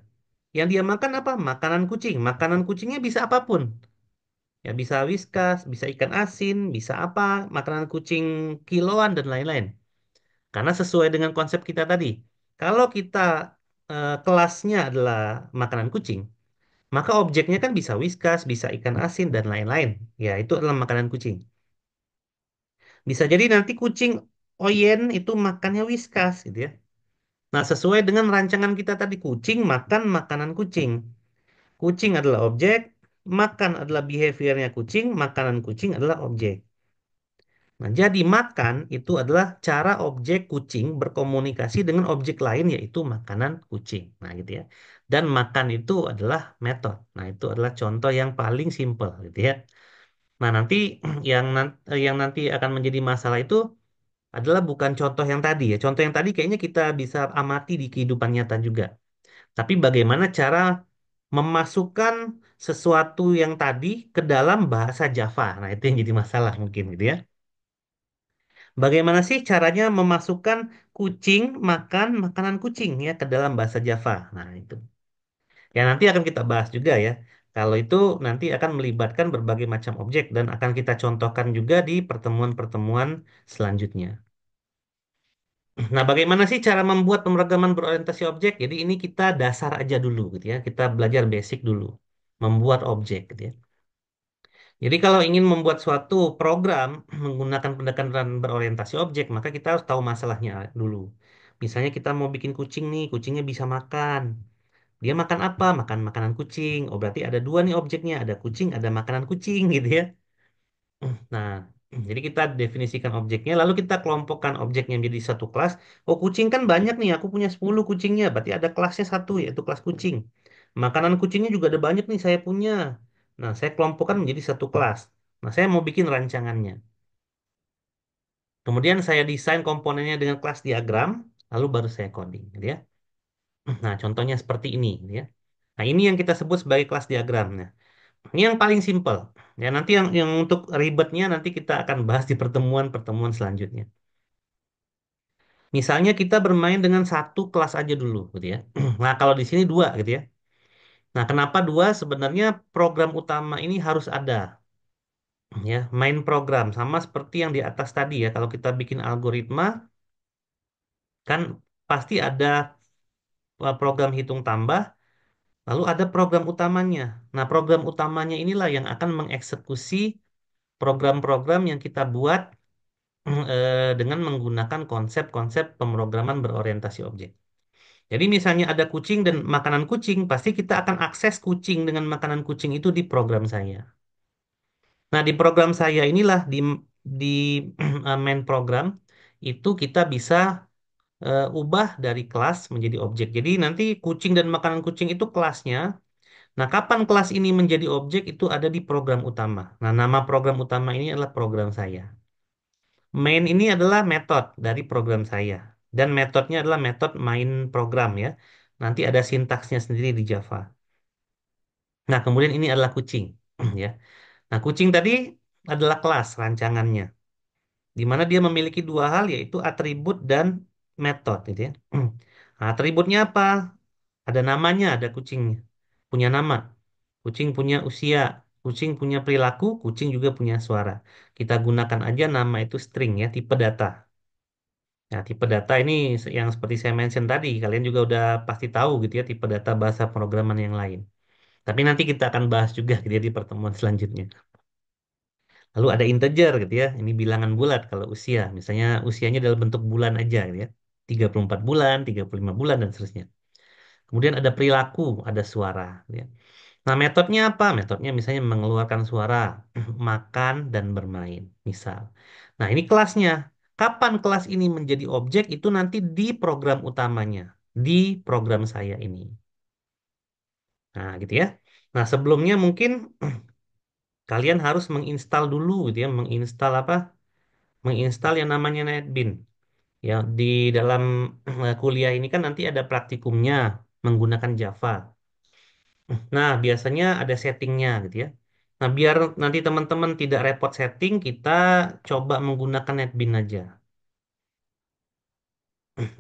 A: Yang dia makan apa? Makanan kucing. Makanan kucingnya bisa apapun. Ya bisa whiskas, bisa ikan asin, bisa apa, makanan kucing kiloan dan lain-lain. Karena sesuai dengan konsep kita tadi. Kalau kita kelasnya adalah makanan kucing, maka objeknya kan bisa whiskas, bisa ikan asin dan lain-lain. Ya, itu adalah makanan kucing. Bisa jadi nanti kucing oyen itu makannya whiskas gitu ya. Nah, sesuai dengan rancangan kita tadi, kucing makan makanan kucing. Kucing adalah objek, makan adalah behaviornya kucing, makanan kucing adalah objek. Nah, jadi makan itu adalah cara objek kucing berkomunikasi dengan objek lain yaitu makanan kucing. Nah, gitu ya. Dan makan itu adalah metode. Nah, itu adalah contoh yang paling simpel gitu ya. Nah, nanti yang nanti akan menjadi masalah itu adalah bukan contoh yang tadi ya. Contoh yang tadi kayaknya kita bisa amati di kehidupan nyata juga. Tapi bagaimana cara memasukkan sesuatu yang tadi ke dalam bahasa Java. Nah, itu yang jadi masalah mungkin gitu ya. Bagaimana sih caranya memasukkan kucing makan makanan kucing ya ke dalam bahasa Java? Nah, itu. Ya nanti akan kita bahas juga ya. Kalau itu nanti akan melibatkan berbagai macam objek dan akan kita contohkan juga di pertemuan-pertemuan selanjutnya. Nah, bagaimana sih cara membuat pemrograman berorientasi objek? Jadi ini kita dasar aja dulu gitu ya. Kita belajar basic dulu. Membuat objek gitu ya. Jadi kalau ingin membuat suatu program menggunakan pendekatan berorientasi objek, maka kita harus tahu masalahnya dulu. Misalnya kita mau bikin kucing nih, kucingnya bisa makan. Dia makan apa? Makan makanan kucing. Oh, berarti ada dua nih objeknya, ada kucing, ada makanan kucing gitu ya. Nah, jadi kita definisikan objeknya, lalu kita kelompokkan objeknya menjadi satu kelas. Oh, kucing kan banyak nih, aku punya 10 kucingnya, berarti ada kelasnya satu, yaitu kelas kucing. Makanan kucingnya juga ada banyak nih, saya punya. Nah, saya kelompokkan menjadi satu kelas. Nah, saya mau bikin rancangannya. Kemudian saya desain komponennya dengan kelas diagram, lalu baru saya coding, gitu ya. Nah, contohnya seperti ini, gitu ya. Nah, ini yang kita sebut sebagai kelas diagramnya. Ini yang paling simpel. Ya, nanti yang untuk ribetnya nanti kita akan bahas di pertemuan-pertemuan selanjutnya. Misalnya kita bermain dengan satu kelas aja dulu, gitu ya. Nah, kalau di sini dua, gitu ya. Nah, kenapa dua? Sebenarnya program utama ini harus ada, ya. Main program sama seperti yang di atas tadi ya. Kalau kita bikin algoritma, kan pasti ada program hitung tambah, lalu ada program utamanya. Nah, program utamanya inilah yang akan mengeksekusi program-program yang kita buat dengan menggunakan konsep-konsep pemrograman berorientasi objek. Jadi misalnya ada kucing dan makanan kucing, pasti kita akan akses kucing dengan makanan kucing itu di program saya. Nah, di program saya inilah di main program itu kita bisa ubah dari kelas menjadi objek. Jadi nanti kucing dan makanan kucing itu kelasnya. Nah, kapan kelas ini menjadi objek itu ada di program utama. Nah, nama program utama ini adalah program saya. Main ini adalah metode dari program saya. Dan metodenya adalah metode main program ya. Nanti ada sintaksnya sendiri di Java. Nah, kemudian ini adalah kucing ya. Nah, kucing tadi adalah kelas rancangannya, di mana dia memiliki dua hal yaitu atribut dan metode gitu ya. Nah, atributnya apa? Ada namanya, ada kucingnya. Punya nama. Kucing punya usia, kucing punya perilaku, kucing juga punya suara. Kita gunakan aja nama itu string ya, tipe data. Nah, tipe data ini yang seperti saya mention tadi, kalian juga udah pasti tahu gitu ya, tipe data bahasa pemrograman yang lain. Tapi nanti kita akan bahas juga gitu ya di pertemuan selanjutnya. Lalu ada integer gitu ya, ini bilangan bulat kalau usia. Misalnya usianya dalam bentuk bulan aja gitu ya. 34 bulan, 35 bulan, dan seterusnya. Kemudian ada perilaku, ada suara, gitu ya. Nah, metodenya apa? Metodenya misalnya mengeluarkan suara, makan, dan bermain, misal. Nah, ini kelasnya. Kapan kelas ini menjadi objek itu nanti di program utamanya, di program saya ini. Nah, gitu ya. Nah, sebelumnya mungkin kalian harus menginstal dulu gitu ya, menginstal apa? Menginstal yang namanya NetBeans. Ya, di dalam kuliah ini kan nanti ada praktikumnya menggunakan Java. Nah, biasanya ada settingnya gitu ya. Nah, biar nanti teman-teman tidak repot setting, kita coba menggunakan NetBeans aja.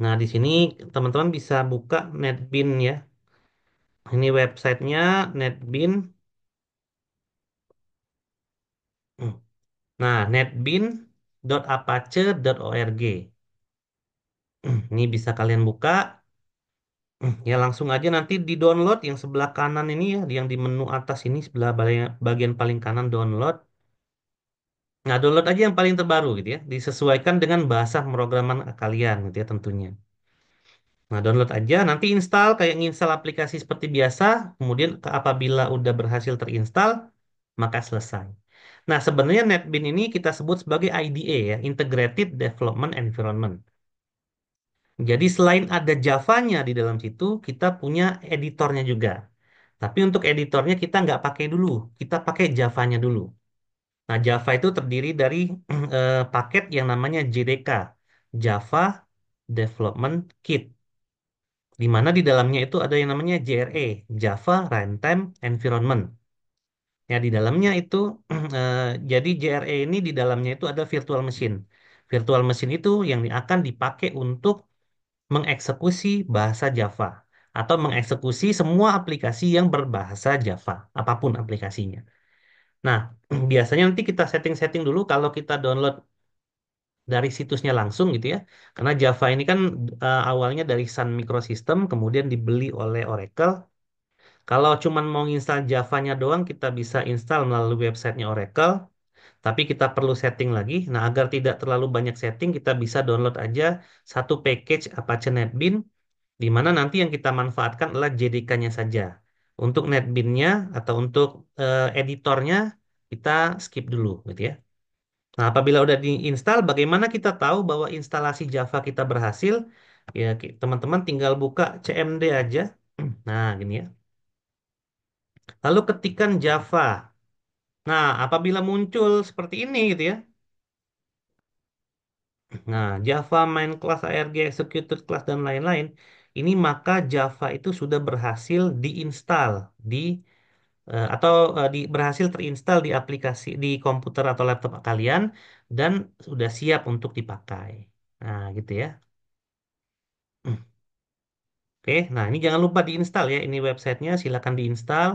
A: Nah, di sini teman-teman bisa buka NetBeans ya. Ini websitenya NetBeans. Nah, netbeans.apache.org. Ini bisa kalian buka. Ya, langsung aja nanti di-download yang sebelah kanan ini ya, yang di menu atas ini sebelah bagian paling kanan download. Nah, download aja yang paling terbaru gitu ya, disesuaikan dengan bahasa pemrograman kalian gitu ya tentunya. Nah, download aja, nanti install kayak nginstal aplikasi seperti biasa, kemudian apabila udah berhasil terinstall, maka selesai. Nah, sebenarnya NetBeans ini kita sebut sebagai IDE ya, Integrated Development Environment. Jadi selain ada Java-nya di dalam situ, kita punya editornya juga. Tapi untuk editornya kita nggak pakai dulu, kita pakai Java-nya dulu. Nah, Java itu terdiri dari paket yang namanya JDK, Java Development Kit, di mana di dalamnya itu ada yang namanya JRE, Java Runtime Environment. Ya, di dalamnya itu eh, jadi JRE ini di dalamnya itu ada virtual machine. Virtual machine itu yang akan dipakai untuk mengeksekusi bahasa Java atau mengeksekusi semua aplikasi yang berbahasa Java, apapun aplikasinya. Nah, biasanya nanti kita setting-setting dulu kalau kita download dari situsnya langsung gitu ya. Karena Java ini kan awalnya dari Sun Microsystem, kemudian dibeli oleh Oracle. Kalau cuman mau install Java-nya doang, kita bisa install melalui websitenya Oracle. Tapi kita perlu setting lagi. Nah, agar tidak terlalu banyak setting, kita bisa download aja satu package Apache NetBeans, di mana nanti yang kita manfaatkan adalah JDK-nya saja. Untuk NetBeans-nya atau untuk editornya, kita skip dulu gitu ya. Nah, apabila udah diinstal, bagaimana kita tahu bahwa instalasi Java kita berhasil? Ya, teman-teman tinggal buka CMD aja. Nah, gini ya. Lalu ketikkan Java. Nah, apabila muncul seperti ini gitu ya. Nah, Java main class, ARG, executed class, dan lain-lain. Ini maka Java itu sudah berhasil diinstal di atau berhasil terinstall di aplikasi di komputer atau laptop kalian dan sudah siap untuk dipakai. Nah, gitu ya. Oke, nah ini jangan lupa diinstal ya. Ini websitenya, silakan diinstal.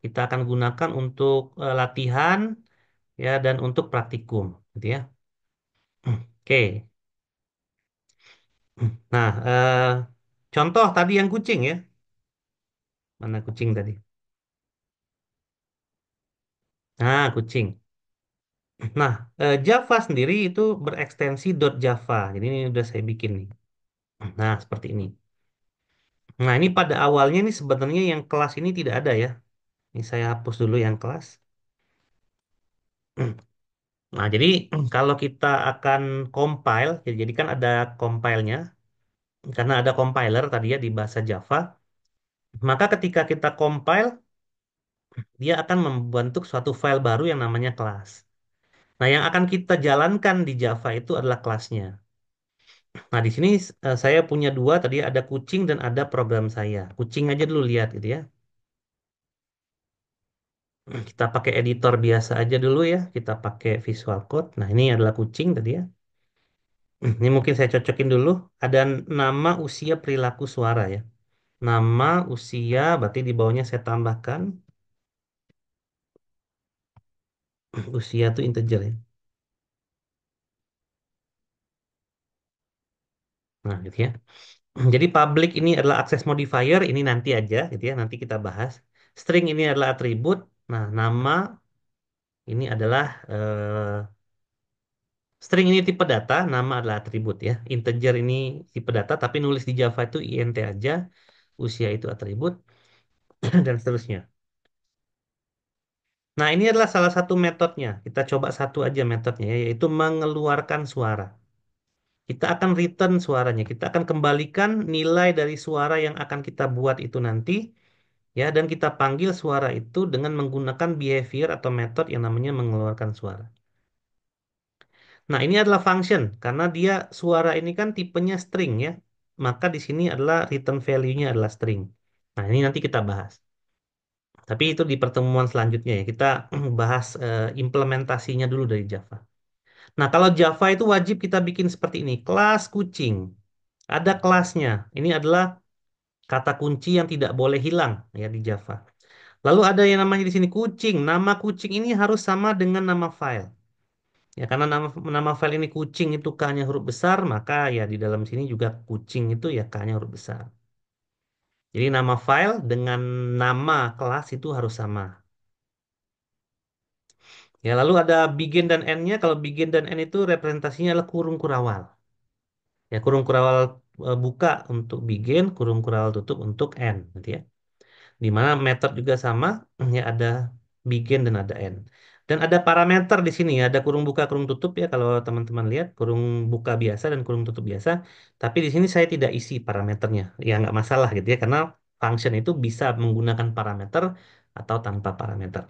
A: Kita akan gunakan untuk latihan ya dan untuk praktikum, gitu ya. Oke, nah contoh tadi yang kucing ya, mana kucing tadi? Nah, kucing. Nah, Java sendiri itu berekstensi .java. Jadi ini udah saya bikin nih. Nah, seperti ini. Nah, ini pada awalnya ini sebenarnya yang kelas ini tidak ada ya. Ini saya hapus dulu yang kelas. Nah, jadi kalau kita akan compile, jadi kan ada compile-nya, karena ada compiler tadi ya di bahasa Java, maka ketika kita compile, dia akan membentuk suatu file baru yang namanya kelas. Nah, yang akan kita jalankan di Java itu adalah kelasnya. Nah, di sini saya punya dua tadi ada kucing dan ada program saya. Kucing aja dulu lihat gitu ya. Kita pakai editor biasa aja dulu ya. Kita pakai Visual Code. Nah, ini adalah kucing tadi ya. Ini mungkin saya cocokin dulu. Ada nama, usia, perilaku suara ya. Nama, usia, berarti di bawahnya saya tambahkan. Usia itu integer ya. Nah, gitu ya. Jadi public ini adalah access modifier, ini nanti aja gitu ya, nanti kita bahas. String ini adalah atribut. Nah, nama ini adalah string ini tipe data, nama adalah atribut ya. Integer ini tipe data, tapi nulis di Java itu int aja. Usia itu atribut dan seterusnya. Nah, ini adalah salah satu metodenya. Kita coba satu aja metodenya, ya, yaitu mengeluarkan suara. Kita akan return suaranya. Kita akan kembalikan nilai dari suara yang akan kita buat itu nanti, ya, dan kita panggil suara itu dengan menggunakan behavior atau metode yang namanya mengeluarkan suara. Nah, ini adalah function karena dia suara ini kan tipenya string ya. Maka di sini adalah return value-nya adalah string. Nah, ini nanti kita bahas. Tapi itu di pertemuan selanjutnya ya. Kita bahas implementasinya dulu dari Java. Nah, kalau Java itu wajib kita bikin seperti ini. Kelas kucing. Ada kelasnya. Ini adalah kata kunci yang tidak boleh hilang ya di Java. Lalu ada yang namanya di sini kucing. Nama kucing ini harus sama dengan nama file. Ya, karena nama file ini kucing itu K-nya huruf besar, maka ya di dalam sini juga kucing itu ya K-nya huruf besar. Jadi nama file dengan nama kelas itu harus sama. Ya, lalu ada begin dan end-nya. Kalau begin dan end itu representasinya adalah kurung kurawal. Ya, kurung kurawal buka untuk begin, kurung kurawal tutup untuk end, gitu ya. Di mana method juga sama, ya ada begin dan ada end. Dan ada parameter di sini, ya, ada kurung buka, kurung tutup ya kalau teman-teman lihat, kurung buka biasa dan kurung tutup biasa. Tapi di sini saya tidak isi parameternya, ya nggak masalah gitu ya, karena function itu bisa menggunakan parameter atau tanpa parameter.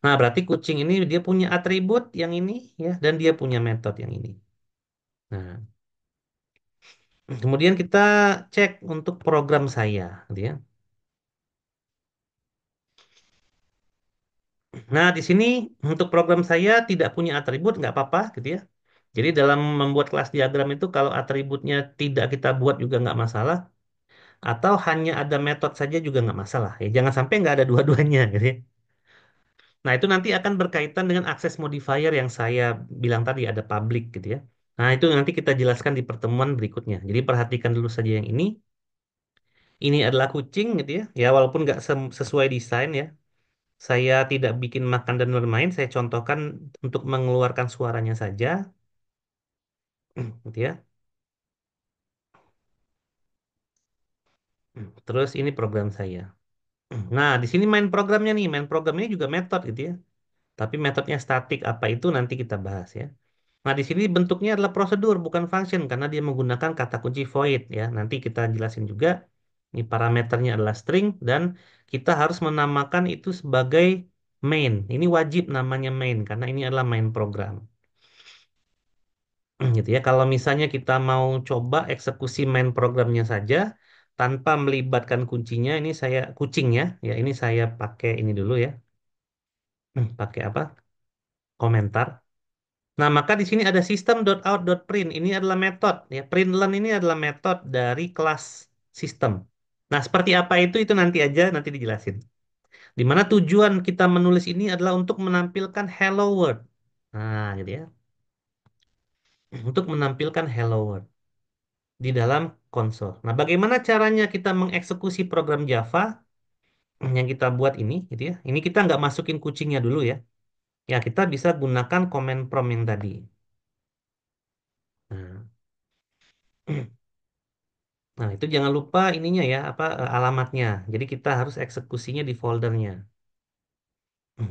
A: Nah, berarti kucing ini dia punya atribut yang ini ya, dan dia punya metode yang ini. Nah, kemudian kita cek untuk program saya, gitu ya. Nah, di sini untuk program saya tidak punya atribut, nggak apa-apa gitu ya. Jadi dalam membuat kelas diagram itu kalau atributnya tidak kita buat juga nggak masalah, atau hanya ada metode saja juga nggak masalah. Ya, jangan sampai nggak ada dua-duanya gitu ya. Nah, itu nanti akan berkaitan dengan akses modifier yang saya bilang tadi ada public gitu ya. Nah, itu nanti kita jelaskan di pertemuan berikutnya. Jadi perhatikan dulu saja yang ini. Ini adalah kucing gitu ya. Ya, walaupun nggak sesuai desain ya. Saya tidak bikin makan dan bermain, saya contohkan untuk mengeluarkan suaranya saja, gitu ya. Terus ini program saya. Nah, di sini main programnya nih, main programnya juga metode gitu ya. Tapi metodenya statik apa itu nanti kita bahas ya. Nah, di sini bentuknya adalah prosedur bukan function karena dia menggunakan kata kunci void ya. Nanti kita jelasin juga. Ini parameternya adalah string dan kita harus menamakan itu sebagai main. Ini wajib namanya main karena ini adalah main program. Gitu ya. Kalau misalnya kita mau coba eksekusi main programnya saja tanpa melibatkan kuncinya, ini saya kucingnya, ya ini saya pakai ini dulu ya, pakai apa? Komentar. Nah, maka di sini ada system.out.print. Ini adalah metode ya. Println ini adalah metode dari kelas sistem. Nah, seperti apa itu nanti aja nanti dijelasin. Di mana tujuan kita menulis ini adalah untuk menampilkan hello world. Nah, gitu ya. Untuk menampilkan hello world di dalam konsol. Nah, bagaimana caranya kita mengeksekusi program Java yang kita buat ini, gitu ya? Ini kita nggak masukin kucingnya dulu ya. Ya, kita bisa gunakan command prompt yang tadi. Nah, nah, itu jangan lupa ininya ya, apa alamatnya. Jadi kita harus eksekusinya di foldernya.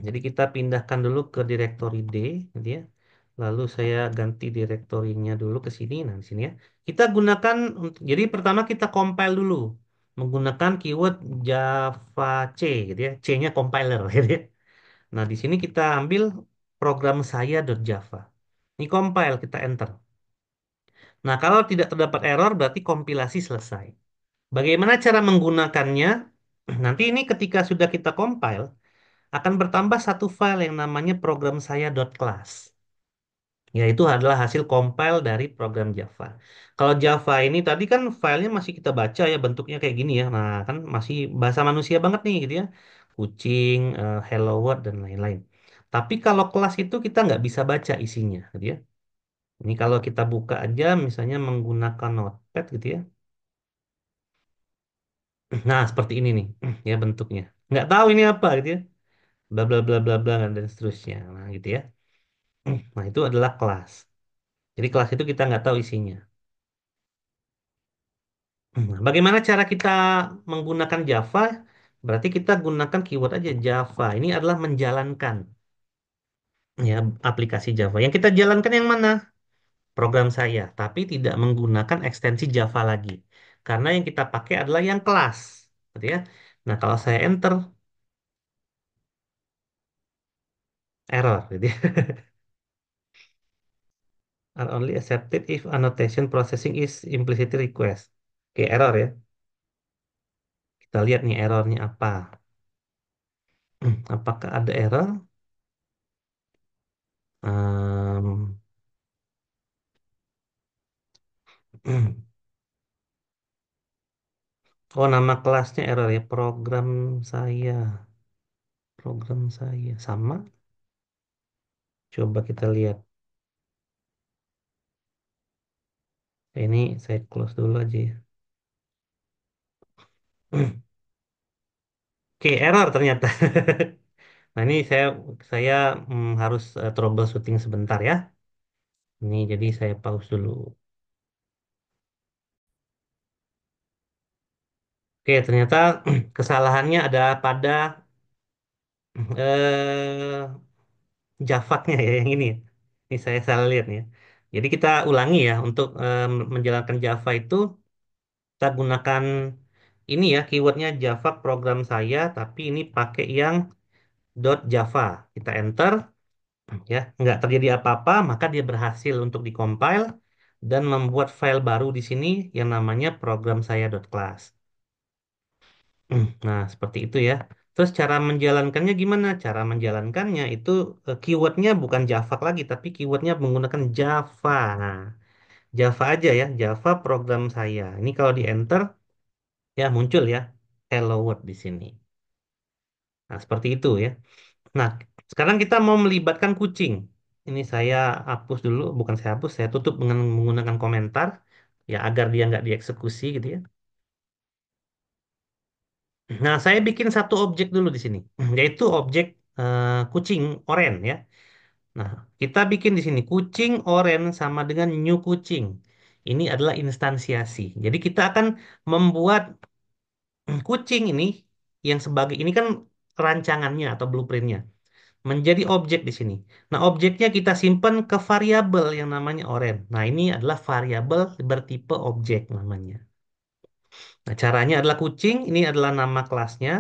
A: Jadi kita pindahkan dulu ke direktori D, gitu ya. Lalu saya ganti direktorinya dulu ke sini. Nah, di sini ya. Kita gunakan jadi pertama kita compile dulu menggunakan keyword Java C gitu ya. C-nya compiler gitu ya. Nah, di sini kita ambil program saya.java. Ini compile, kita enter. Nah, kalau tidak terdapat error, berarti kompilasi selesai. Bagaimana cara menggunakannya? Nanti ini ketika sudah kita compile, akan bertambah satu file yang namanya program saya.class. Yaitu adalah hasil compile dari program Java. Kalau Java ini tadi kan filenya masih kita baca ya, bentuknya kayak gini ya. Nah, kan masih bahasa manusia banget nih gitu ya. Kucing, hello world, dan lain-lain. Tapi kalau kelas itu kita nggak bisa baca isinya gitu ya. Ini kalau kita buka aja misalnya menggunakan Notepad gitu ya. Nah, seperti ini nih ya bentuknya. Nggak tahu ini apa gitu ya. Bla bla bla bla bla dan seterusnya. Nah, gitu ya. Nah, itu adalah kelas. Jadi kelas itu kita nggak tahu isinya. Bagaimana cara kita menggunakan Java? Berarti kita gunakan keyword aja Java. Ini adalah menjalankan ya aplikasi Java. Yang kita jalankan yang mana? Program saya, tapi tidak menggunakan ekstensi Java lagi. Karena yang kita pakai adalah yang kelas, gitu ya. Nah, kalau saya enter error gitu ya. Are only accepted if annotation processing is implicitly request. Oke, error ya. Kita lihat nih errornya apa. Apakah ada error? Ehm, Oh, nama kelasnya error ya. Program saya sama. Coba kita lihat. Ini saya close dulu aja ya. Oke, error ternyata. Nah, ini saya harus troubleshooting sebentar ya. Ini jadi saya pause dulu. Oke, ternyata kesalahannya ada pada eh Javanya ya yang ini. Ini saya salah lihat nih ya. Jadi kita ulangi ya untuk menjalankan Java itu kita gunakan ini ya keywordnya Java program saya, tapi ini pakai yang .java. Kita enter ya, nggak terjadi apa-apa, maka dia berhasil untuk dikompil dan membuat file baru di sini yang namanya program saya.class. Nah, seperti itu ya. Terus cara menjalankannya gimana? Cara menjalankannya itu keywordnya bukan Java lagi, tapi keywordnya menggunakan Java. Nah, Java aja ya, Java program saya. Ini kalau di enter ya muncul ya Hello World di sini. Nah, seperti itu ya. Nah, sekarang kita mau melibatkan kucing. Ini saya hapus dulu, bukan saya hapus, saya tutup dengan menggunakan komentar ya agar dia nggak dieksekusi gitu ya. Nah, saya bikin satu objek dulu di sini, yaitu objek kucing oren ya. Nah, kita bikin di sini kucing oren sama dengan new kucing. Ini adalah instansiasi. Jadi kita akan membuat kucing ini yang sebagai ini kan rancangannya atau blueprintnya menjadi objek di sini. Nah, objeknya kita simpan ke variabel yang namanya oren. Nah, ini adalah variabel bertipe objek namanya. Nah, caranya adalah kucing, ini adalah nama kelasnya,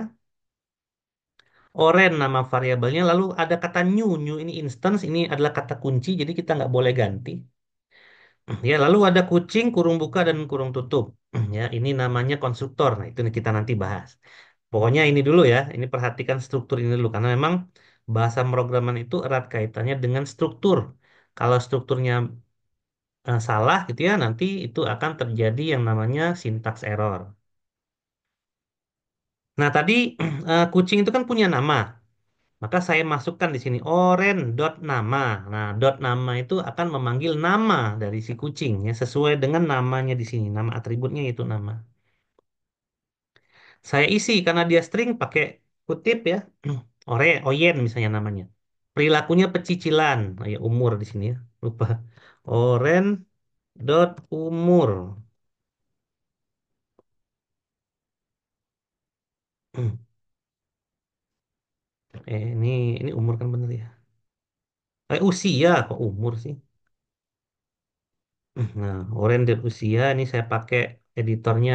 A: oren nama variabelnya, lalu ada kata new ini instance, ini adalah kata kunci, jadi kita nggak boleh ganti. Ya, lalu ada kucing, kurung buka dan kurung tutup. Ya, ini namanya konstruktor. Nah, itu kita nanti bahas. Pokoknya ini dulu ya, ini perhatikan struktur ini dulu, karena memang bahasa pemrograman itu erat kaitannya dengan struktur. Kalau strukturnya salah gitu ya, nanti itu akan terjadi yang namanya syntax error. Nah, tadi kucing itu kan punya nama. Maka saya masukkan di sini oren dot nama. Nah, dot nama itu akan memanggil nama dari si kucing ya sesuai dengan namanya di sini. Nama atributnya itu nama. Saya isi karena dia string pakai kutip ya. Oyen misalnya namanya. Perilakunya pecicilan. Oh, ya, umur di sini ya. Lupa. Oren dot umur. Ini umur kan bener ya. Usia kok umur sih. Nah, oren dot usia ini saya pakai editornya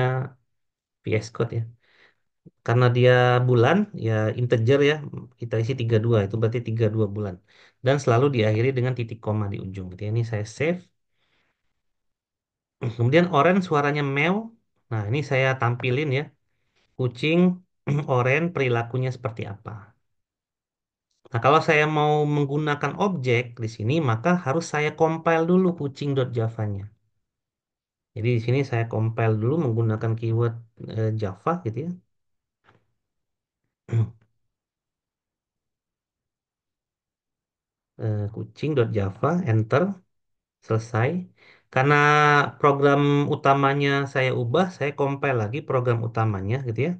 A: VS Code ya. Karena dia bulan, ya integer ya, kita isi 32, itu berarti 32 bulan. Dan selalu diakhiri dengan titik koma di ujung. Gitu ya. Ini saya save. Kemudian orange suaranya meow. Nah, ini saya tampilin ya. Kucing orange perilakunya seperti apa. Nah, kalau saya mau menggunakan objek di sini, maka harus saya compile dulu kucing.java-nya. Jadi di sini saya compile dulu menggunakan keyword Java gitu ya. Kucing.java, enter, selesai. Karena program utamanya saya ubah, saya compile lagi program utamanya gitu ya.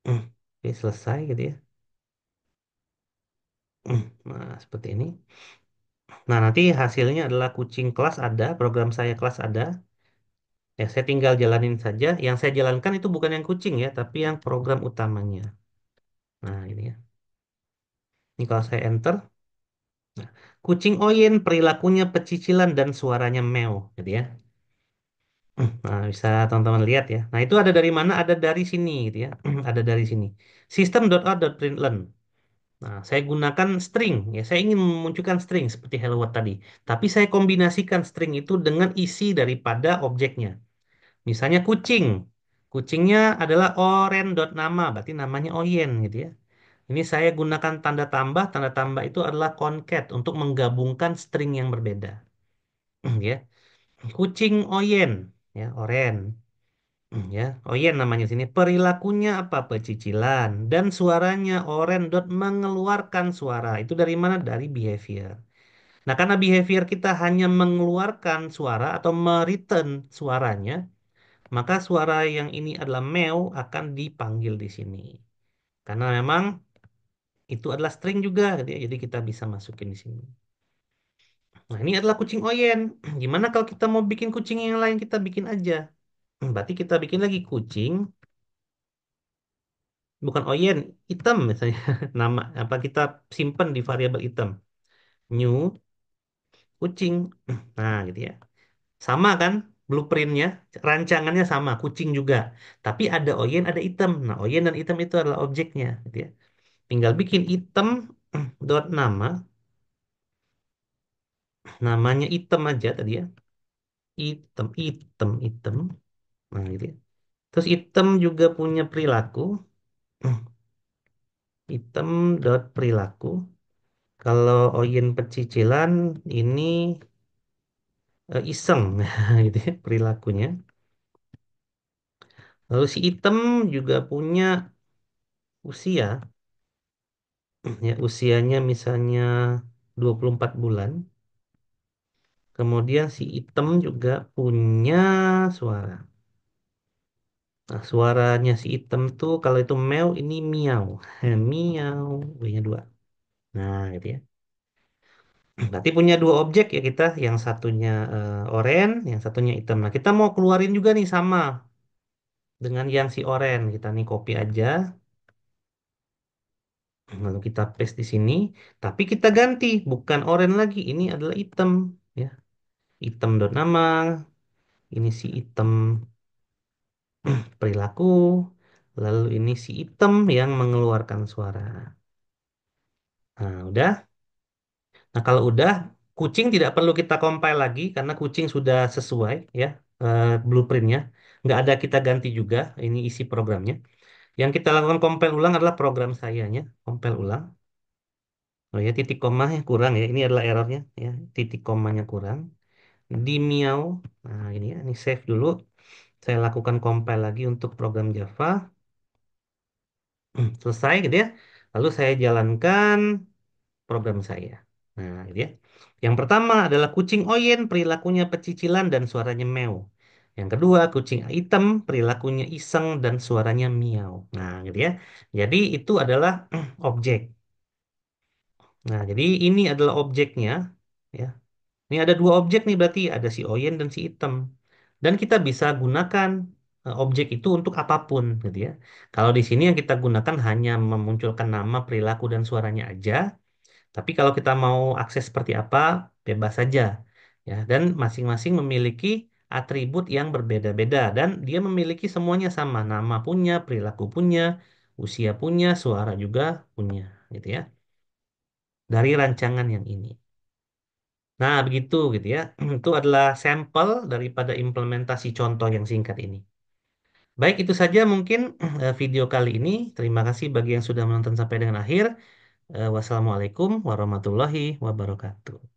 A: Oke, selesai gitu ya. Nah, seperti ini. Nah, nanti hasilnya adalah kucing kelas ada, program saya kelas ada. Ya, saya tinggal jalanin saja. Yang saya jalankan itu bukan yang kucing ya, tapi yang program utamanya. Nah, ini ya. Ini kalau saya enter, nah, kucing Oyen perilakunya pecicilan dan suaranya meow, gitu ya. Nah, bisa teman-teman lihat ya. Nah, itu ada dari mana? Ada dari sini, gitu ya. Ada dari sini. System.out.println. Nah, saya gunakan string ya. Saya ingin memunculkan string seperti hello world tadi. Tapi saya kombinasikan string itu dengan isi daripada objeknya. Misalnya kucing. Kucingnya adalah oren.nama, berarti namanya Oyen gitu ya. Ini saya gunakan tanda tambah. Tanda tambah itu adalah concat untuk menggabungkan string yang berbeda. Ya. Kucing Oyen, ya, oren. Ya, Oyen namanya sini. Perilakunya apa? Pecicilan. Dan suaranya oren dot mengeluarkan suara. Itu dari mana? Dari behavior. Nah, karena behavior kita hanya mengeluarkan suara atau mereturn suaranya, maka suara yang ini adalah meow akan dipanggil di sini. Karena memang itu adalah string juga, gitu ya. Jadi kita bisa masukin di sini. Nah, ini adalah kucing Oyen. Gimana kalau kita mau bikin kucing yang lain, kita bikin aja. Berarti kita bikin lagi kucing, bukan Oyen, item misalnya. Nama apa kita simpan di variabel item. New kucing. Nah, gitu ya. Sama kan blueprintnya, rancangannya sama, kucing juga. Tapi ada Oyen, ada item. Nah, Oyen dan item itu adalah objeknya, gitu ya. Tinggal bikin item dot nama, namanya item aja tadi ya. Item, item, item. Nah, gitu ya. Terus item juga punya perilaku. Item dot perilaku. Kalau Oyen pecicilan ini iseng gitu ya perilakunya. Lalu si item juga punya usia, ya usianya misalnya 24 bulan. Kemudian si item juga punya suara. Nah, suaranya si item tuh kalau itu meow ini miau. Miau, punya dua. Nah, gitu ya. Berarti punya dua objek ya kita, yang satunya oranye, yang satunya hitam. Nah, kita mau keluarin juga nih sama dengan yang si oranye. Kita nih copy aja, lalu kita paste di sini. Tapi kita ganti, bukan oranye lagi. Ini adalah hitam, ya. Hitam dot nama. Ini si hitam perilaku. Lalu ini si hitam yang mengeluarkan suara. Nah, udah. Nah, kalau udah, kucing tidak perlu kita compile lagi karena kucing sudah sesuai ya blueprintnya. Nggak ada kita ganti juga, ini isi programnya. Yang kita lakukan compile ulang adalah program sayanya, compile ulang. Oh ya, titik komanya kurang ya, ini adalah errornya ya, titik komanya kurang. Di miau, nah ini ya, ini save dulu. Saya lakukan compile lagi untuk program Java. Selesai gitu ya. Lalu saya jalankan program saya. Nah, gitu ya. Yang pertama adalah kucing Oyen, perilakunya pecicilan dan suaranya meow. Yang kedua, kucing hitam, perilakunya iseng dan suaranya miau. Nah, gitu ya. Jadi itu adalah objek. Nah, jadi ini adalah objeknya, ya. Ini ada dua objek nih berarti ada si Oyen dan si hitam. Dan kita bisa gunakan objek itu untuk apapun, gitu ya. Kalau di sini yang kita gunakan hanya memunculkan nama, perilaku dan suaranya aja. Tapi kalau kita mau akses seperti apa, bebas saja. Ya, dan masing-masing memiliki atribut yang berbeda-beda dan dia memiliki semuanya sama, nama punya, perilaku punya, usia punya, suara juga punya, gitu ya. Dari rancangan yang ini. Nah, begitu gitu ya. Itu adalah sampel daripada implementasi contoh yang singkat ini. Baik, itu saja mungkin video kali ini. Terima kasih bagi yang sudah menonton sampai dengan akhir. Wassalamualaikum warahmatullahi wabarakatuh.